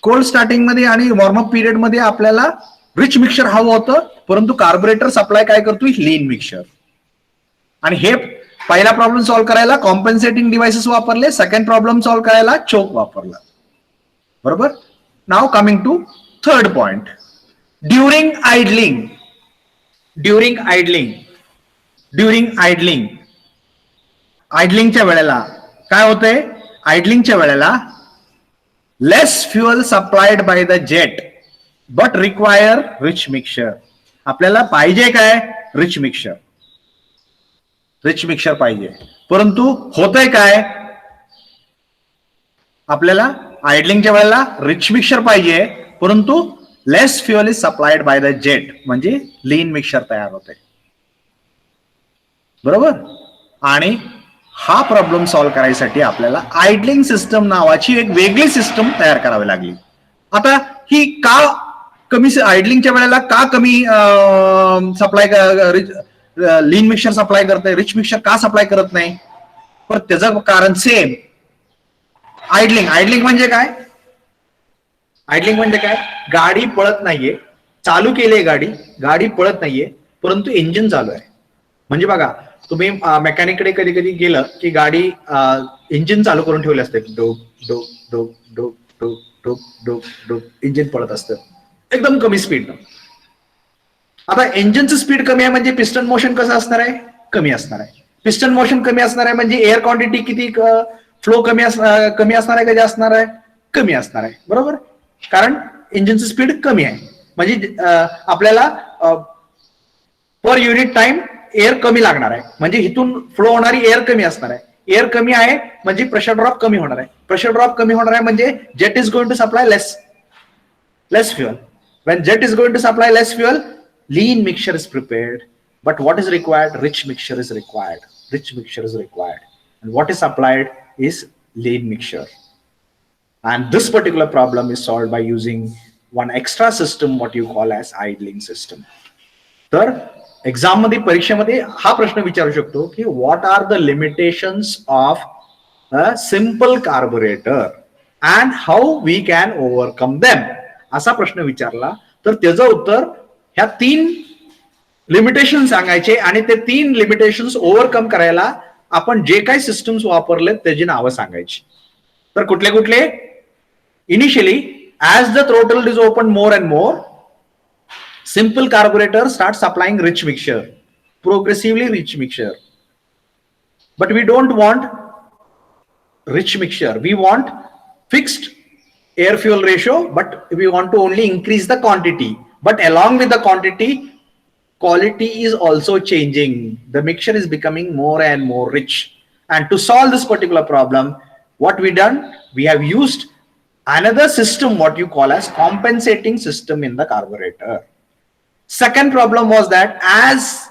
कोल्ड स्टार्टिंग मध्ये आणि वॉर्मअप पिरियड मध्ये आपल्याला रिच मिक्सचर हवं होतं, परंतु कार्बोरेटर सप्लाय काय करतोय? Lean mixture. आणि हे पहिला प्रॉब्लेम सॉल्व्ह करायला कॉम्पेन्सेटिंग डिव्हाइसेस वापरले, सेकंड प्रॉब्लेम सॉल्व्ह करायला चोक वापरला, बरोबर. Now coming to third point. During आयडलिंगच्या वेळेला काय होतंय? आयडलिंगच्या वेळेला less fuel supplied by the jet but require rich mixture. आपल्याला पाहिजे काय? रिच मिक्सचर पाहिजे, परंतु होतंय काय? आपल्याला आयडलिंगच्या वेळेला रिच मिक्सचर पाहिजे, परंतु less fuel is supplied by the jet, म्हणजे लीन मिक्सचर तयार होते, बरोबर. आणि हा प्रॉब्लेम सॉल्व्ह करायसाठी आपल्याला आयडलिंग सिस्टम नावाची एक वेगळी सिस्टम तयार करावी लागली. आता ही का कमी आयडलिंगच्या वेळेला का कमी सप्लाय लीन मिक्सर सप्लाय करतंय, रिच मिक्सर का सप्लाय करत नाही? पण त्याचं कारण सेम. आयडलिंग म्हणजे काय? आयडलिंग म्हणजे काय? गाडी पळत नाहीये, चालू केलीये गाडी पळत नाहीये, परंतु इंजिन चालू आहे. म्हणजे बघा, तुम्ही मेकॅनिककडे कधी कधी गेलं की गाडी इंजिन चालू करून ठेवले असते, डोक डोक डोक डोक डोक डोक डोक डोक इंजिन पळत असतं एकदम कमी स्पीडनं. आता इंजिनचं स्पीड कमी आहे म्हणजे पिस्टन मोशन कसं असणार आहे? कमी असणार आहे. पिस्टन मोशन कमी असणार आहे म्हणजे एअर क्वांटिटी किती फ्लो कमी असणार आहे का जास्त असणार आहे? कमी असणार आहे, बरोबर? कारण इंजिनचं स्पीड कमी आहे म्हणजे आपल्याला पर युनिट टाइम एअर कमी लागणार आहे, म्हणजे इथून फ्लो होणारी एअर कमी असणार आहे. एअर कमी आहे म्हणजे प्रेशर ड्रॉप कमी होणार आहे. प्रेशर ड्रॉप कमी होणार आहे म्हणजे jet is going to supply less fuel. When jet is going to supply less fuel, lean mixture is prepared. But what is required? Rich mixture is required. And what is supplied is lean mixture. And this particular problem is solved by using one extra system, what you call as idling system. तर exam मध्ये, परीक्षेमध्ये हा प्रश्न विचारू शकतो की what are the limitations of a simple carburettor and how we can overcome them, असा प्रश्न विचारला तर त्याचं उत्तर ह्या 3 लिमिटेशन सांगायचे आणि ते 3 लिमिटेशन्स ओव्हरकम करायला आपण जे काही सिस्टम्स वापरले त्याची नावं सांगायची. तर कुठले कुठले? Initially, as the throttle is opened more and more, simple carburetor starts supplying rich mixture, progressively rich mixture. But we don't want rich mixture. We want fixed air fuel ratio, but we want to only increase the quantity. But along with the quantity, quality is also changing. The mixture is becoming more and more rich. And to solve this particular problem, what we done? We have used another system, what you call as compensating system in the carburetor. Second problem was that as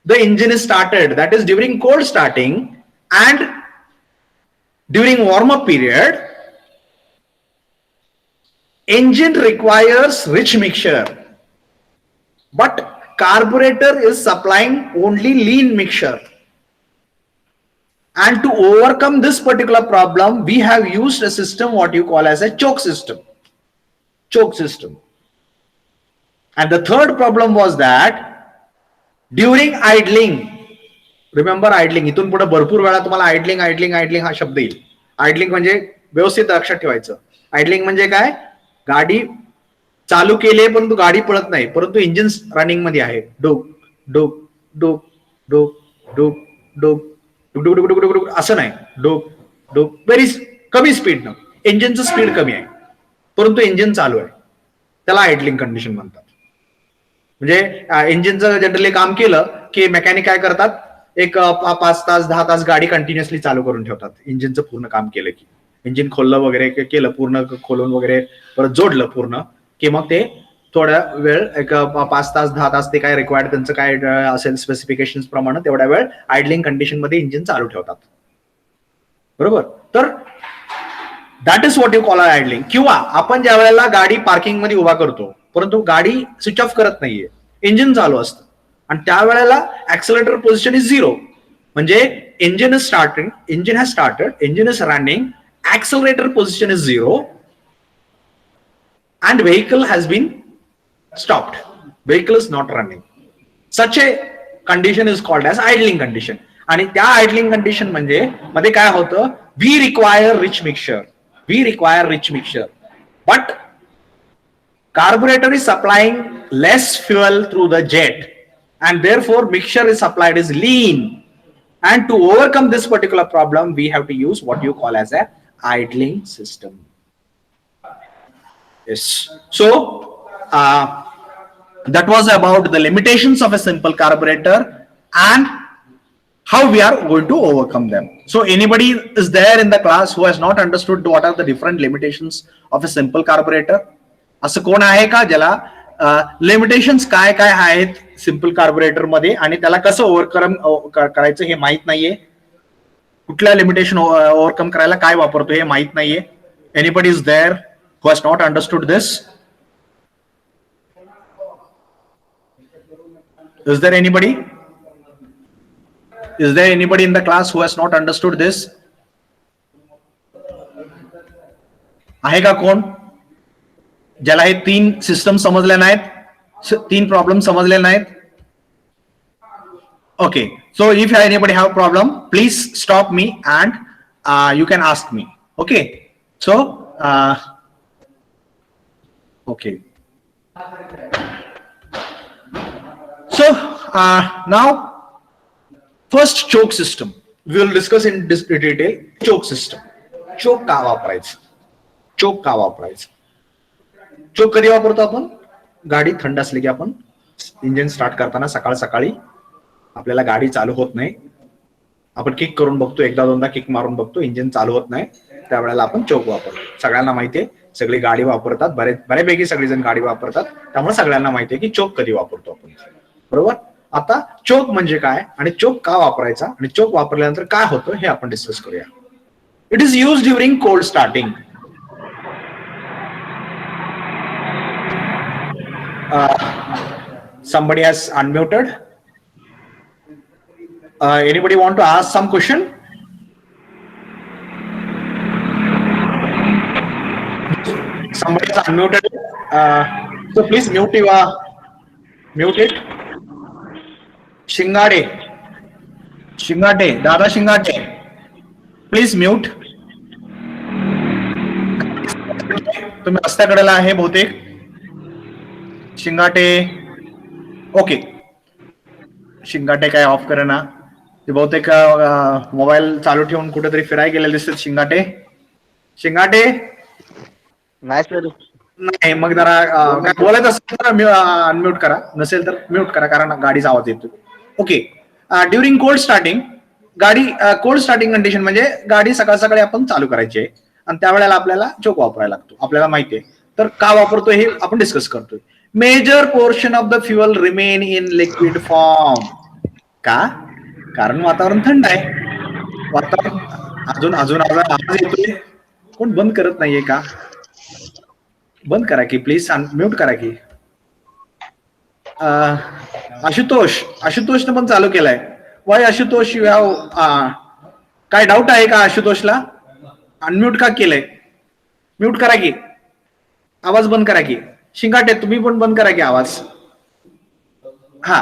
the engine is started, that is during cold starting and during warm-up period, engine requires rich mixture, but carburetor is supplying only lean mixture. And to overcome this particular problem, we have used a system what you call as a choke system. And the third problem was that during idling, remember idling, इथून पुढे भरपूर वेळा तुम्हाला आयडलिंग हा शब्द येईल. आयडलिंग म्हणजे व्यवस्थित लक्षात ठेवायचं. आयडलिंग म्हणजे काय? गाडी चालू केली परंतु गाडी पळत नाही, परंतु इंजिन रनिंग मध्ये आहे. डोक डोक डोक डोक डोक डोक डुक डुक डुक डुक असं नाही. डोक डोक व्हेरी कमी स्पीडनं, इंजिनचं स्पीड कमी आहे परंतु इंजिन चालू आहे, त्याला आयडलिंग कंडिशन म्हणतात. म्हणजे इंजिनचं जनरली काम केलं की मेकॅनिक काय करतात, एक 5 तास 10 तास गाडी कंटिन्युअसली चालू करून ठेवतात. इंजिनचं पूर्ण काम केलं की, इंजिन खोललं वगैरे केलं, पूर्ण खोलून वगैरे परत जोडलं पूर्ण की मग ते थोड्या वेळ, एक 5 तास 10 तास ते काय रिक्वायर्ड त्यांचं काय असेल स्पेसिफिकेशन प्रमाणे तेवढ्या वेळ आयडलिंग कंडिशन मध्ये इंजिन चालू ठेवतात, बरोबर? तर that is what you call idling. किंवा आपण ज्या वेळेला गाडी पार्किंग मध्ये उभा करतो परंतु गाडी स्विच ऑफ करत नाहीये, इंजिन चालू असतं आणि त्यावेळेला ऍक्सेलरेटर पोझिशन इज 0, म्हणजे engine is starting, engine has started, engine is running, accelerator position is 0 and vehicle has been stopped, vehicle is not running. Such a condition is called as idling condition. आणि त्या idling condition मध्ये काय होतं, we require rich mixture, but carburetor is supplying less fuel through the jet and therefore mixture is supplied is lean. And to overcome this particular problem, we have to use what you call as a idling system. Yes. So that was about the limitations of a simple carburetor and how we are going to overcome them. So anybody is there in the class who has not understood what are the different limitations of a simple carburetor? असं कोण आहे का ज्याला limitations काय काय आहेत simple carburettor मध्ये आणि त्याला कसं ओव्हरकम करायचं हे माहित नाहीये? कुठल्या लिमिटेशन ओव्हरकम करायला काय वापरतो हे माहित नाहीये? Anybody is there who has not understood this? Is there anybody? Is there anybody in the class who has not understood this? आहे का कोण ज्याला हे 3 सिस्टम समजले नाहीत, 3 प्रॉब्लेम समजले नाहीत? Okay, so if anybody have problem, please stop me and you can ask me. Okay, so okay. So now first choke system we will discuss in detail. Choke system. Choke का वापरायचं? चोक का वापरायचं? चोक कधी वापरतो आपण? गाडी थंड असली की आपण इंजिन स्टार्ट करताना सकाळ सकाळी आपल्याला गाडी चालू होत नाही, आपण किक करून बघतो, एकदा दोनदा किक मारून बघतो, इंजिन चालू होत नाही, त्यावेळेला आपण चोक वापरतो. सगळ्यांना माहितीये, सगळी गाडी वापरतात, बऱ्यापैकी सगळेजण गाडी वापरतात, त्यामुळे सगळ्यांना माहितीये की चोक कधी वापरतो आपण. बरोबर. आता चोक म्हणजे काय आणि चोक का वापरायचा आणि चोक वापरल्यानंतर काय होतं हे आपण डिस्कस करूया. It is used during cold starting. Somebody has unmuted. Anybody want to ask some question? Somebody has unmuted. So please mute it. Shingade, Dada Shingade, please mute. तुम्ही रस्त्याकडेला आहे बहुतेक. शिंगाटे. ओके, शिंगाटे काय ऑफ करे ना, ते बहुतेक मोबाईल चालू ठेवून कुठेतरी फिरायला गेलेले दिसतात. शिंगाटे नाही, मग जरा काय बोलायचं असेल तर अनम्यूट करा, नसेल तर म्यूट करा, कारण गाडीचा आवाज येतो. ओके. ड्युरिंग कोल्ड स्टार्टिंग, गाडी कोल्ड स्टार्टिंग कंडिशन म्हणजे गाडी सकाळ सकाळी आपण चालू करायची आहे आणि त्यावेळेला आपल्याला चोक वापरायला लागतो, आपल्याला माहिती आहे. तर का वापरतोय हे आपण डिस्कस करतोय. Major portion of the fuel remain in liquid form. का? कारण वातावरण थंड आहे. वातावरण अजून आवाज येतोय, कोण बंद करत नाहीये का? बंद करा की प्लीज, म्यूट करा की. आशुतोषने पण चालू केलाय. वाय आशुतोष, यू हॅव काय डाऊट आहे का आशुतोषला? अनम्यूट का केलंय? म्यूट करा की, आवाज बंद करा की. शिंगाटे तुम्ही पण बंद करा की आवाज. हा,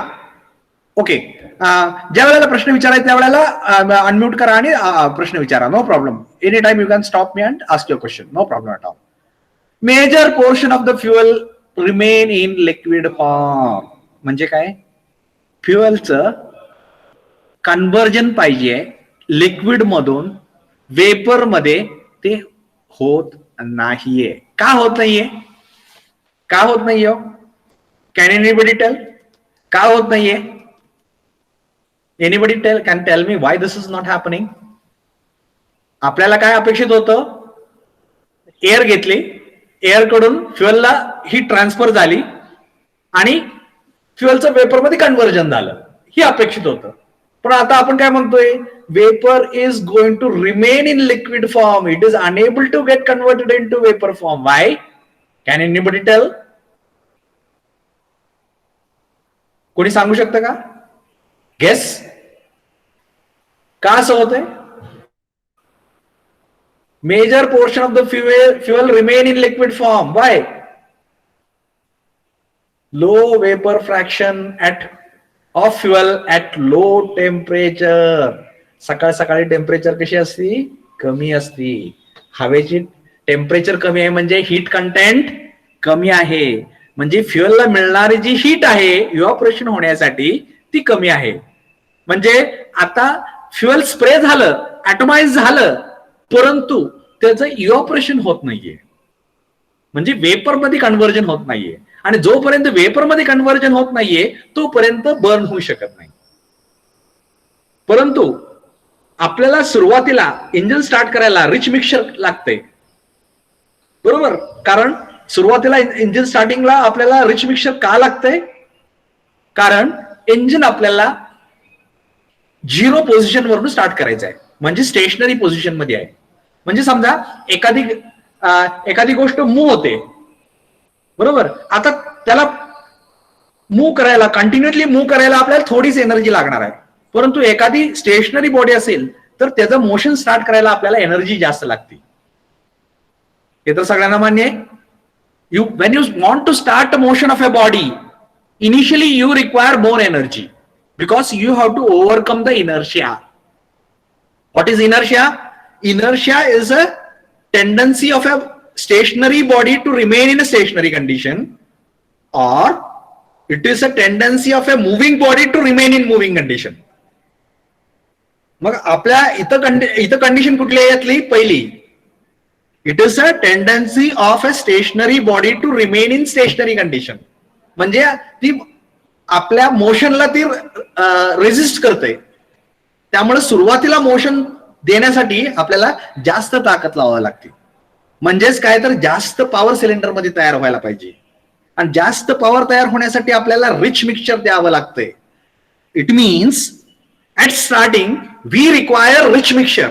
ओके. ज्या वेळेला प्रश्न विचारायचा त्यावेळेला अनम्यूट करा आणि प्रश्न विचारा. No problem. Any time you can stop me and ask your question. No problem at all. Major portion of the fuel remain in liquid form म्हणजे काय? फ्युअलचं कन्व्हर्जन पाहिजे लिक्विड मधून वेपर मध्ये, ते होत नाहीये. का होत नाहीये? का होत नाहीये? Can anybody tell? का होत नाहीये? Anybody can tell me why this is not happening? आपल्याला काय अपेक्षित होतं? एअर घेतली, एअर कडून फ्युअलला हीट ट्रान्सफर झाली आणि फ्युअलचं वेपर मध्ये कन्व्हर्जन झालं, ही अपेक्षित होतं. पण आता आपण काय म्हणतोय? Vapour is going to remain in liquid form. It is enable to get converted into vapour form. Why? Can anybody tell? कोणी सांगू शकतं का? गेस. का असं होतंय? Major portion of the fuel remain in liquid form. Why? Low vapour fraction of fuel at low temperature. सकाळ सकाळी temperature कशी असती? कमी असती. हवेची टेम्परेचर कमी आहे म्हणजे हीट कंटेंट कमी आहे, म्हणजे फ्युअलला मिळणारी जी हीट आहे इव्हॅपोरेशन होण्यासाठी ती कमी आहे. म्हणजे आता फ्युअल स्प्रे झालं, ऍटोमाइज झालं, परंतु त्याचं इव्हॅपोरेशन होत नाहीये, म्हणजे वेपर मध्ये कन्व्हर्जन होत नाहीये. आणि जोपर्यंत वेपर मध्ये कन्व्हर्जन होत नाहीये तोपर्यंत बर्न होऊ शकत नाही. परंतु आपल्याला सुरुवातीला इंजिन स्टार्ट करायला रिच मिक्सचर लागते, बरोबर? कारण सुरुवातीला इंजिन स्टार्टिंगला आपल्याला रिच मिक्सचर का लागतंय? कारण इंजिन आपल्याला 0 पोझिशन वरून स्टार्ट करायचं आहे, म्हणजे स्टेशनरी पोझिशन मध्ये आहे. म्हणजे समजा एखादी गोष्ट मूव्ह होते, बरोबर? आता त्याला मूव्ह करायला, कंटिन्युअसली मूव्ह करायला आपल्याला थोडीच एनर्जी लागणार आहे. परंतु एखादी स्टेशनरी बॉडी असेल तर त्याचं मोशन स्टार्ट करायला आपल्याला एनर्जी जास्त लागते. हे तर सगळ्यांना मान्य आहे. When you want to start a motion of a body, initially you require more energy because you have to overcome the inertia. What is inertia? Inertia is a tendency of a stationary body to remain in a stationary condition, or it is a tendency of a moving body to remain in moving condition. मग आपल्या इथं condition कुठली आहे यातली? पहिली, it is a tendency of a stationary body to remain in stationary condition. म्हणजे ती आपल्या मोशनला ती रेजिस्ट करते. त्यामुळे सुरुवातीला मोशन देण्यासाठी आपल्याला जास्त ताकद लावावी लागते. म्हणजेच काय तर जास्त पॉवर सिलेंडर मध्ये तयार व्हायला पाहिजे. आणि जास्त पॉवर तयार होण्यासाठी आपल्याला रिच मिक्सचर द्यावं लागतंय. It means at starting we require rich mixture.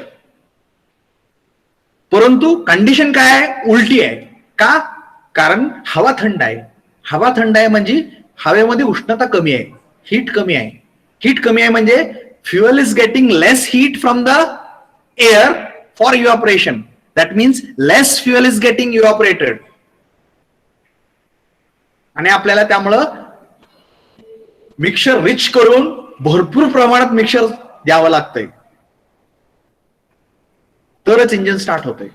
परंतु कंडिशन काय आहे? उलटी आहे. का? कारण हवा थंड आहे. हवा थंड आहे म्हणजे हवेमध्ये उष्णता कमी आहे, हीट कमी आहे. हीट कमी आहे म्हणजे fuel is getting less heat from the air for evaporation. That means less fuel is getting evaporated. आणि आपल्याला त्यामुळं मिक्सचर रिच करून भरपूर प्रमाणात मिक्सचर द्यावं लागतंय, तरच इंजिन स्टार्ट होतंय,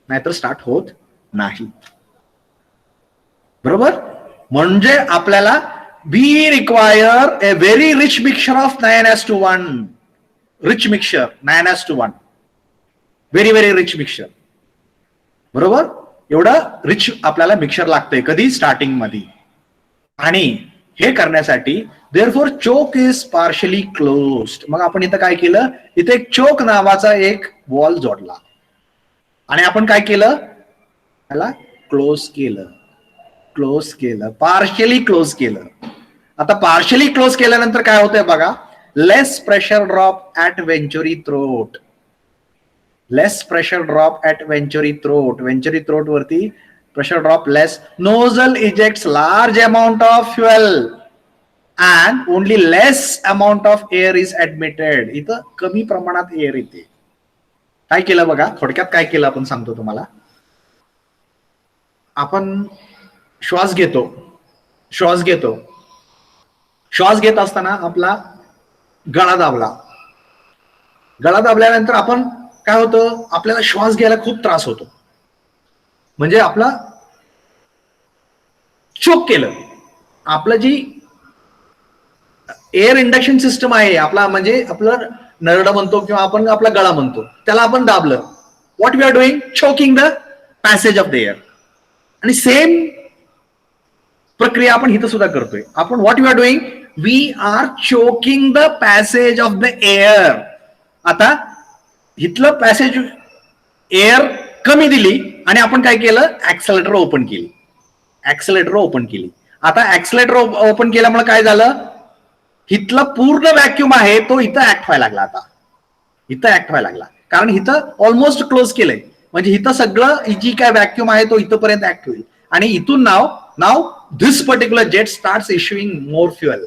नाहीतर स्टार्ट होत नाही. बरोबर? म्हणजे आपल्याला we require a very rich mixture of 9:1. Rich mixture 9:1. Very very rich mixture. बरोबर? एवढं रिच आपल्याला मिक्सचर लागतंय. कधी? स्टार्टिंग मध्ये. आणि हे करण्यासाठी therefore choke is partially closed. मग आपण इथं काय केलं? इथे एक चोक नावाचा एक वॉल जोडला आणि आपण काय केलं? त्याला क्लोज केलं. क्लोज केलं, पार्शियली क्लोज केलं. आता पार्शियली क्लोज केल्यानंतर काय होतंय बघा? Less pressure drop at venturi throat. Less pressure drop at venturi throat. Venturi throat वरती pressure drop less. Nozzle ejects large amount of fuel and only less amount of air is admitted. इथं कमी प्रमाणात air येते. काय केलं बघा? थोडक्यात काय केलं आपण सांगतो तुम्हाला. आपण श्वास घेतो. श्वास घेत असताना आपला गळा दाबला. गळा दाबल्यानंतर आपण काय होतं? आपल्याला श्वास घ्यायला खूप त्रास होतो. म्हणजे आपला चोक केलं. आपलं जी एअर इंडक्शन सिस्टम आहे आपला, म्हणजे आपलं नरड म्हणतो किंवा आपण आपला गळा म्हणतो, त्याला आपण दाबलं. What we are doing? Choking the passage of the air. आणि सेम प्रक्रिया आपण इथं सुद्धा करतोय. आपण what we are doing? We are choking the passage of the air. आता इथलं पॅसेज एअर कमी दिली आणि आपण काय केलं? ऍक्सेलरेटर ओपन केली. ऍक्सेलरेटर ओपन केली. आता ऍक्सेलरेटर ओपन केल्यामुळे काय झालं? इथला पूर्ण व्हॅक्यूम आहे तो इथं ऍक्ट व्हायला लागला. आता इथं ऍक्ट व्हायला लागला कारण इथं ऑलमोस्ट क्लोज केलंय. म्हणजे इथं सगळं जी काय व्हॅक्यूम आहे तो इथपर्यंत ऍक्ट होईल. आणि इथून now this particular jet starts issuing more fuel.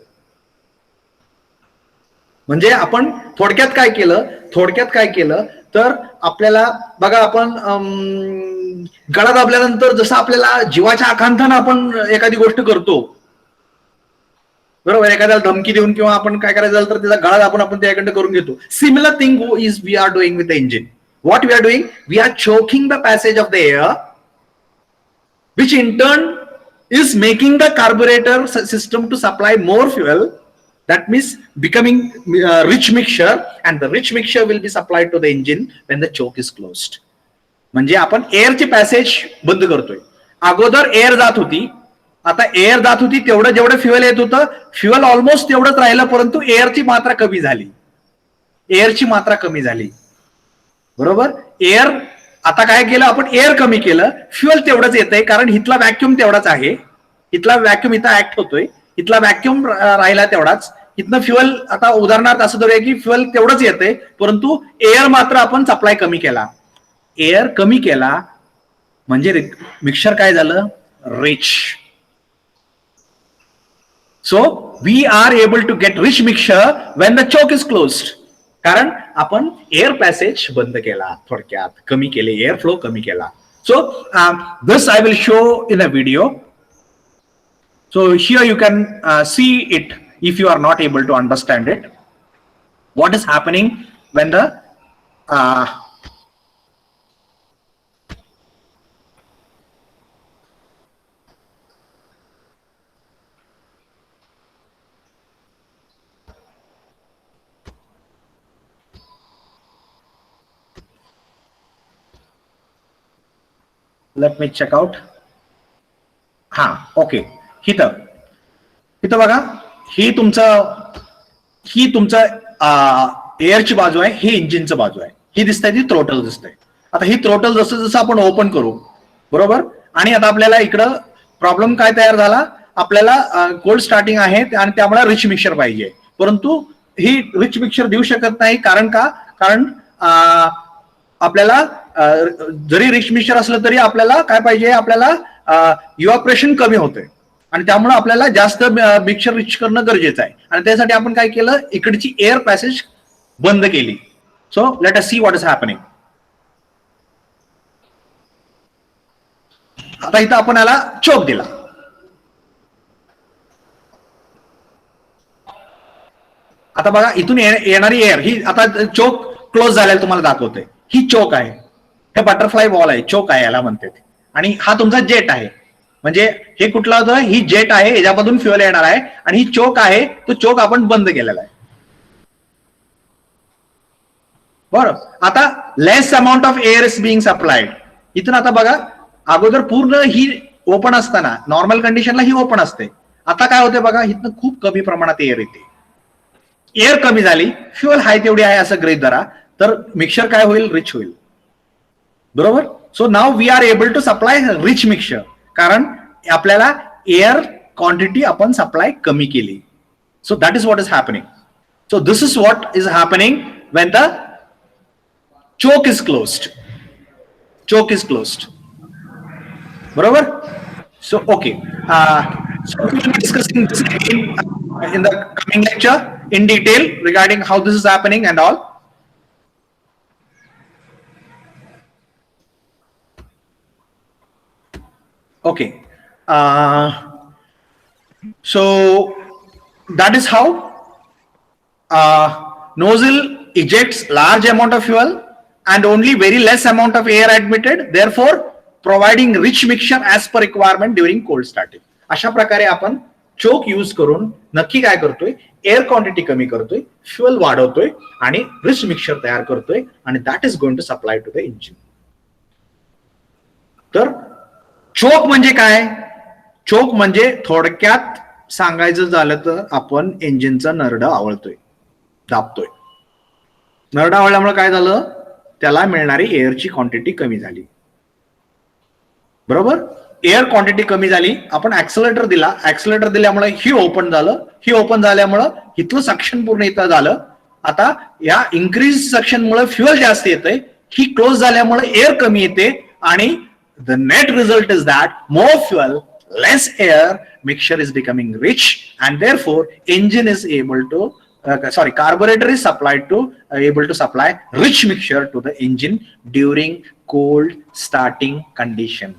म्हणजे आपण थोडक्यात काय केलं तर आपल्याला बघा, आपण गळा दाबल्यानंतर जसं आपल्याला जीवाच्या आकांतानं आपण एखादी गोष्ट करतो, बरोबर? एखाद्याला धमकी देऊन किंवा आपण काय करायचं झालं तर त्याचा गळा दाबून आपण त्याकडे करून घेतो. Similar thing is we are doing with the engine. What we are doing? We are choking the passage of the air, which in turn is making the carburetor system to supply more fuel. That means becoming rich mixture, and the rich mixture will be supplied to the engine when the choke is closed. म्हणजे आपण एअरची passage बंद करतोय. अगोदर air जात होती, आता air जात होती जेवढं फ्युएल येत होतं, फ्युएल ऑलमोस्ट तेवढंच राहिलं, परंतु एअरची मात्रा कमी झाली. बरोबर? एअर आता काय केलं आपण? एअर कमी केलं, फ्युएल तेवढंच येतंय कारण इथला व्हॅक्यूम तेवढाच आहे. इथला व्हॅक्यूम इथं ऍक्ट होतोय, इथला व्हॅक्यूम राहिला तेवढाच. इथनं फ्युएल, आता उदाहरणार्थ असं धरूया की फ्युएल तेवढंच येतंय, परंतु एअर मात्र आपण सप्लाय कमी केला. एअर कमी केला म्हणजे मिक्सचर काय झालं? Rich. So we are able to get rich mixture when the choke is closed. कारण आपण एअर पॅसेज बंद केला, थोडक्यात कमी केले, एअर फ्लो कमी केला. So this I will show in a video. So here you can see it if you are not able to understand it. What is happening when the let me check out. हा okay, इथं बघा, ही तुमचं एअरची बाजू आहे, ही इंजिनचं बाजू आहे, ही दिसतंय ती थ्रोटल दिसतंय. आता ही थ्रोटल जसं जसं आपण ओपन करू, बरोबर, आणि आता आपल्याला इकडं प्रॉब्लेम काय तयार झाला, आपल्याला कोल्ड स्टार्टिंग आहे आणि त्यामुळे रिच मिक्सचर पाहिजे, परंतु ही रिच मिक्सचर देऊ शकत नाही. कारण का? कारण आपल्याला जरी रिच मिक्सचर असलं तरी आपल्याला काय पाहिजे, आपल्याला इव्हॅपोरेशन कमी होतंय आणि त्यामुळे आपल्याला जास्त मिक्सचर रिच करणं गरजेचं आहे. आणि त्यासाठी आपण काय केलं, इकडची एअर पॅसेज बंद केली. So let us see what is happening. आता इथं आपण याला चोक दिला. आता बघा, इथून येणारी एअर ही आता चोक क्लोज झालेला तुम्हाला दाखवतोय. ही चोक आहे, हे बटरफ्लाय बॉल आहे, चोक आहे याला म्हणतात. आणि हा तुमचा जेट आहे, म्हणजे हे कुठला होतं, ही जेट आहे, याच्यामधून फ्युएल येणार आहे. आणि ही चोक आहे, तो चोक आपण बंद केलेला आहे. बरं, आता less amount of air is being supplied. इथून आता बघा, अगोदर पूर्ण ही ओपन असताना नॉर्मल कंडिशनला ही ओपन असते. आता काय होते बघा, इथनं खूप कमी प्रमाणात एअर येते. एअर कमी झाली, फ्युएल हाय तेवढी आहे असं गृहीत धरा, तर मिक्सचर काय होईल, रिच होईल. बरोबर. So now we are able to supply rich mixture, कारण आपल्याला एअर क्वांटिटी आपण सप्लाय कमी केली. So that is what is happening. So this is what is happening when the choke is closed. Choke is closed. बरोबर. So okay, so we will be discussing this again in the coming lecture in detail regarding how this is happening and all. Okay, so that is how nozzle ejects large amount of fuel and only very less amount of air admitted, therefore providing rich mixture as per requirement during cold starting. अशा प्रकारे आपण चोक use करून नक्की काय करतोय, air quantity कमी करतोय, fuel वाढवतोय आणि रिच मिक्सचर तयार करतोय, आणि that is going to supply to the engine. तर चोक म्हणजे काय? चोक म्हणजे थोडक्यात सांगायचं झालं तर आपण इंजिनचं नरड आवळतोय, दाबतोय. नरड आवळल्यामुळे काय झालं, त्याला मिळणारी एअरची क्वांटिटी कमी झाली. बरोबर. एअर क्वांटिटी कमी झाली, आपण ऍक्सलेटर दिला, ऍक्सलेटर दिल्यामुळे ही ओपन झालं, ही ओपन झाल्यामुळं इथलं सक्शन पूर्ण इथं झालं. आता या इन्क्रीज सक्शनमुळे फ्युएल जास्त येतंय, ही क्लोज झाल्यामुळे एअर कमी येते, आणि the net result is that more fuel, less air, mixture is becoming rich, and therefore engine is able to carburetor is able to supply rich mixture to the engine during cold starting condition.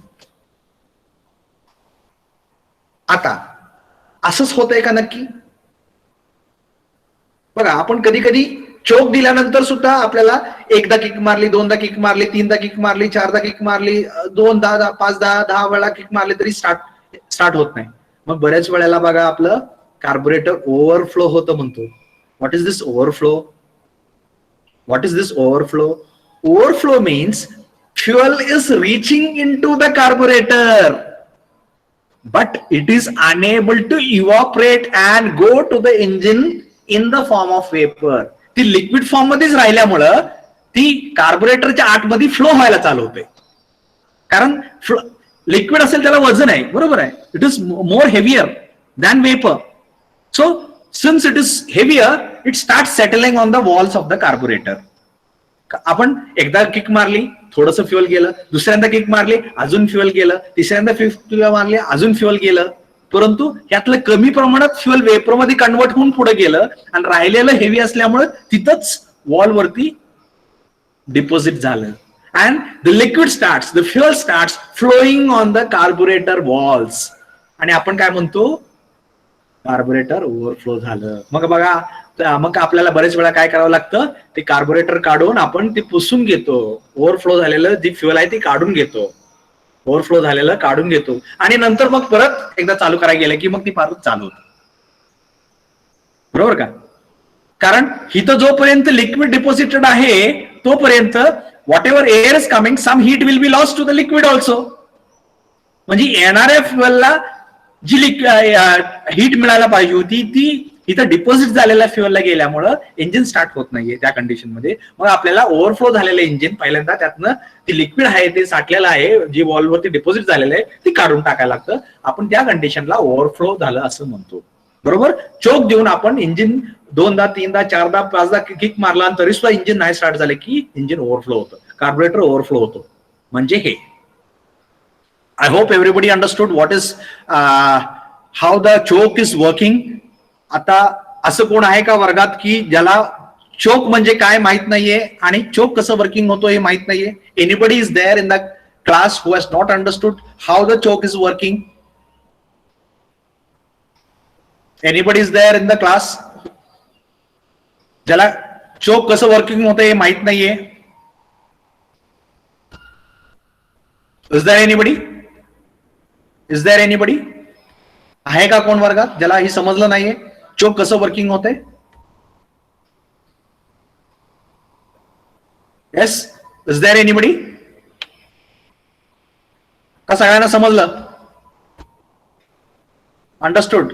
आता असंच होतंय का नक्की? बघा, आपण कधी कधी चोक दिल्यानंतर सुद्धा आपल्याला एकदा किक मारली, दोनदा किक मारली, तीनदा किक मारली, चारदा किक मारली, 2, 10, 5, 10 वेळा किक मारली तरी स्टार्ट होत नाही. मग बऱ्याच वेळेला बघा आपलं कार्बोरेटर ओव्हरफ्लो होतं म्हणतो. What is this overflow? What is this overflow? Overflow means fuel is reaching into the carburettor, but it is unable to evaporate and go to the engine in the form of vapor. ती liquid form मध्येच राहिल्यामुळं ती कार्बोरेटरच्या आतमध्ये flow व्हायला चालू होते. कारण liquid असेल त्याला वजन आहे, बरोबर आहे. It is more heavier than vapour. So since it is heavier, it start settling on the walls of the carburettor. आपण एकदा किक मारली, थोडंसं फ्युएल गेलं, दुसऱ्यांदा किक मारली, अजून फ्युएल गेलं, तिसऱ्यांदा फ्युएल मारली, अजून फ्युएल गेलं. परंतु यातलं कमी प्रमाणात फ्युअल वेपरमध्ये कन्वर्ट होऊन पुढे गेलं आणि राहिलेलं हेवी असल्यामुळे तिथंच वॉलवरती डिपॉझिट झालं. And the liquid starts, the fuel starts flowing on the carburettor walls. आणि आपण काय म्हणतो, कार्बोरेटर ओव्हरफ्लो झालं. मग बघा, मग आपल्याला बरेच वेळा काय करावं लागतं, ते कार्बोरेटर काढून आपण ते पुसून घेतो. ओव्हरफ्लो झालेलं जी फ्युअल आहे ती काढून घेतो, ओव्हरफ्लो झालेलं काढून घेतो आणि नंतर मग परत एकदा चालू करायला गेलं की मग ती परत चालू होतं. बरोबर का? कारण इथं जोपर्यंत लिक्विड डिपॉझिटेड आहे तोपर्यंत whatever air is coming, some heat will be lost to the liquid also. म्हणजे येणाऱ्या फ्युअलला जी हीट मिळायला पाहिजे होती ती इथं डिपॉझिट झालेल्या फ्युअलला गेल्यामुळं इंजिन स्टार्ट होत नाहीये त्या कंडिशनमध्ये. मग आपल्याला ओव्हरफ्लो झालेलं इंजिन पहिल्यांदा त्यातनं ती लिक्विड आहे ते साठलेलं आहे जी वॉलवरती डिपॉझिट झालेलं आहे ती काढून टाकायला लागतं. आपण त्या कंडिशनला ओव्हरफ्लो झालं असं म्हणतो. बरोबर? चोक देऊन आपण इंजिन 2दा 3दा 4दा 5दा किक मारला आणि तरी सुद्धा इंजिन नाही स्टार्ट झालं की इंजिन ओव्हरफ्लो होतं, कार्बोरेटर ओव्हरफ्लो होतो. म्हणजे हे I hope everybody understood what is how the choke is working. आता असं कोण आहे का वर्गात की ज्याला चोक म्हणजे काय माहित नाहीये आणि चोक कसं वर्किंग होतो हे माहित नाहीये? Anybody is there in the class who has not understood how the choke is working? Anybody is there in the class ज्याला चोक कसं वर्किंग होतं हे माहित नाहीये? Is there anybody? Is there anybody? आहे का कोण वर्गात ज्याला हे समजलं नाहीये चोक कसं वर्किंग होते? Yes, is there anybody? का सगळ्यांना समजलं? अंडरस्टूड?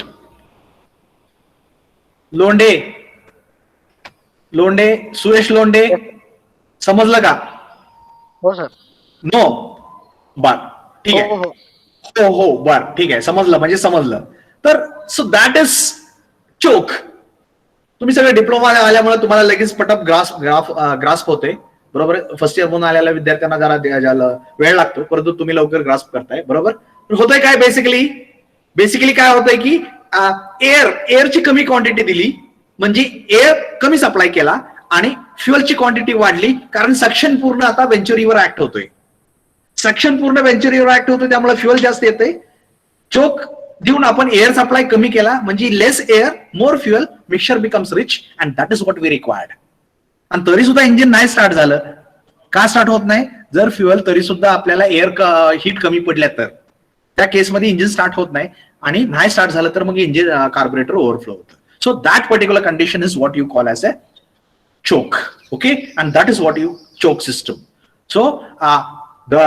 लोंढे, लोंढे, सुरेश लोंढे, समजलं का? हो सर. नो? बर, ठीक आहे. हो हो हो हो, बर, ठीक आहे, समजलं म्हणजे समजलं. तर सो दॅट इज चोक. तुम्ही सगळे डिप्लोमा आल्यामुळे तुम्हाला लगेच पटप ग्रास्प होते. बरोबर? फर्स्ट इयर म्हणून आलेल्या विद्यार्थ्यांना जरा वेळ लागतो, परंतु तुम्ही लवकर ग्रास्प करताय. बरोबर? होतंय काय बेसिकली काय होतंय की एअरची कमी क्वांटिटी दिली म्हणजे एअर कमी सप्लाय केला आणि फ्युअलची क्वांटिटी वाढली कारण सक्शन पूर्ण आता वेंचुरीवर ऍक्ट होतोय. सक्शन पूर्ण वेंचुरीवर ऍक्ट होतोय त्यामुळे फ्युअल जास्त येते. चोक देऊन आपण एअर सप्लाय कमी केला म्हणजे less air more fuel, mixture becomes rich and that is what we required. आणि तरी सुद्धा इंजिन नाही स्टार्ट झालं. का स्टार्ट होत नाही? जर फ्युअल तरी सुद्धा आपल्याला एअर हीट कमी पडल्या तर त्या केसमध्ये इंजिन स्टार्ट होत नाही आणि नाही स्टार्ट झालं तर मग इंजिन कार्बोरेटर ओव्हरफ्लो होतं. So that particular condition is what you call as a choke. Okay, and that is what you choke system. So the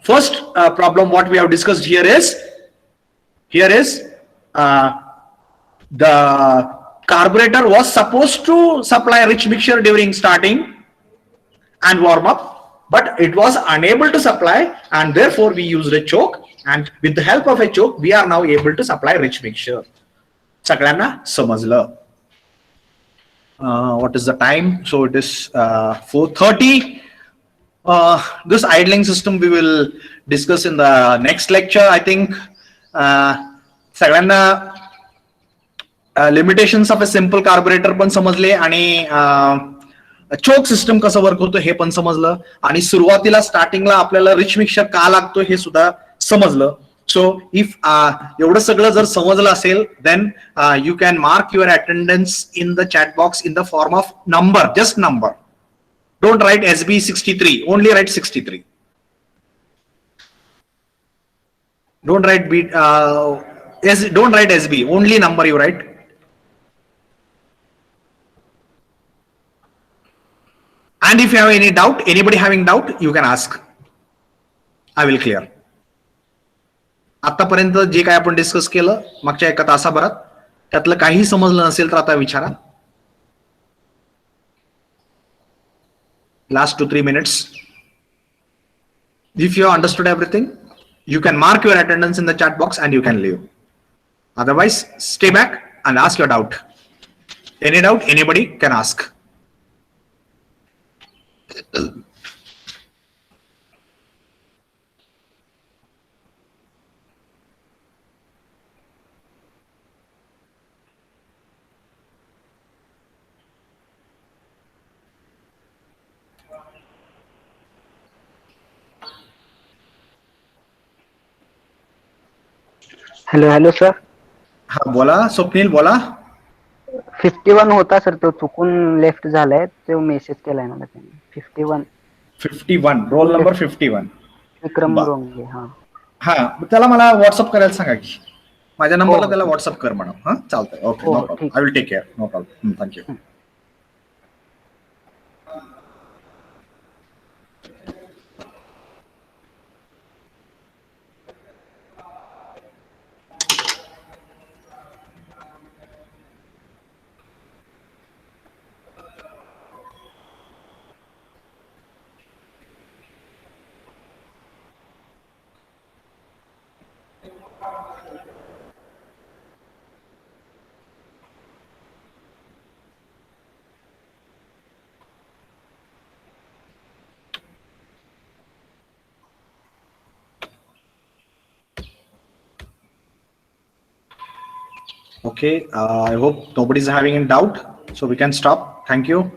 first problem what we have discussed here is the carburetor was supposed to supply rich mixture during starting and warm up, but it was unable to supply and therefore we used a choke, and with the help of a choke we are now able to supply rich mixture. सगळ्यांना समजलं? What is the time? So it is 4:30. This idling system we will discuss in the next lecture. I think सगळ्यांना limitations of a simple carburetor पण समजले आणि चोक system कसं work होतं हे पण समजलं आणि सुरुवातीला स्टार्टिंगला आपल्याला रिच मिक्सचर का लागतो हे सुद्धा समजलं. सो इफ एवढं सगळं जर समजलं असेल then you can mark your attendance in the chat box in the form of number, just number. Don't write SB 63, only write 63. Don't write don't write SB, only number you write. And if you have any doubt, anybody having doubt, you can ask. I will clear. आतापर्यंत जे काय आपण discuss केलं मागच्या एका तासाभरात त्यातलं काही समजलं नसेल तर आता विचारा. Last 2-3 minutes. If you have understood everything, you can mark your attendance in the chat box and you can leave. Otherwise, stay back and ask your doubt. Any doubt, anybody can ask. Hello hello sir. हा बोला स्वप्नील बोला. 51 होता sir, तो चुकून left झालाय, तो message केलाय मला त्यांनी. 51 51 रोल नंबर 51. विक्रम बा रोंगे. हा हा त्याला मला व्हॉट्सअप करायला सांगा की माझ्या हो नंबरला हो त्याला ठीक. व्हॉट्सअप कर म्हणा. हा चालतंय. ओके हो नो हो प्रॉब्लेम. ठीक. I will take care. No problem. Thank you. Okay, I hope nobody is having any doubt, so we can stop. Thank you.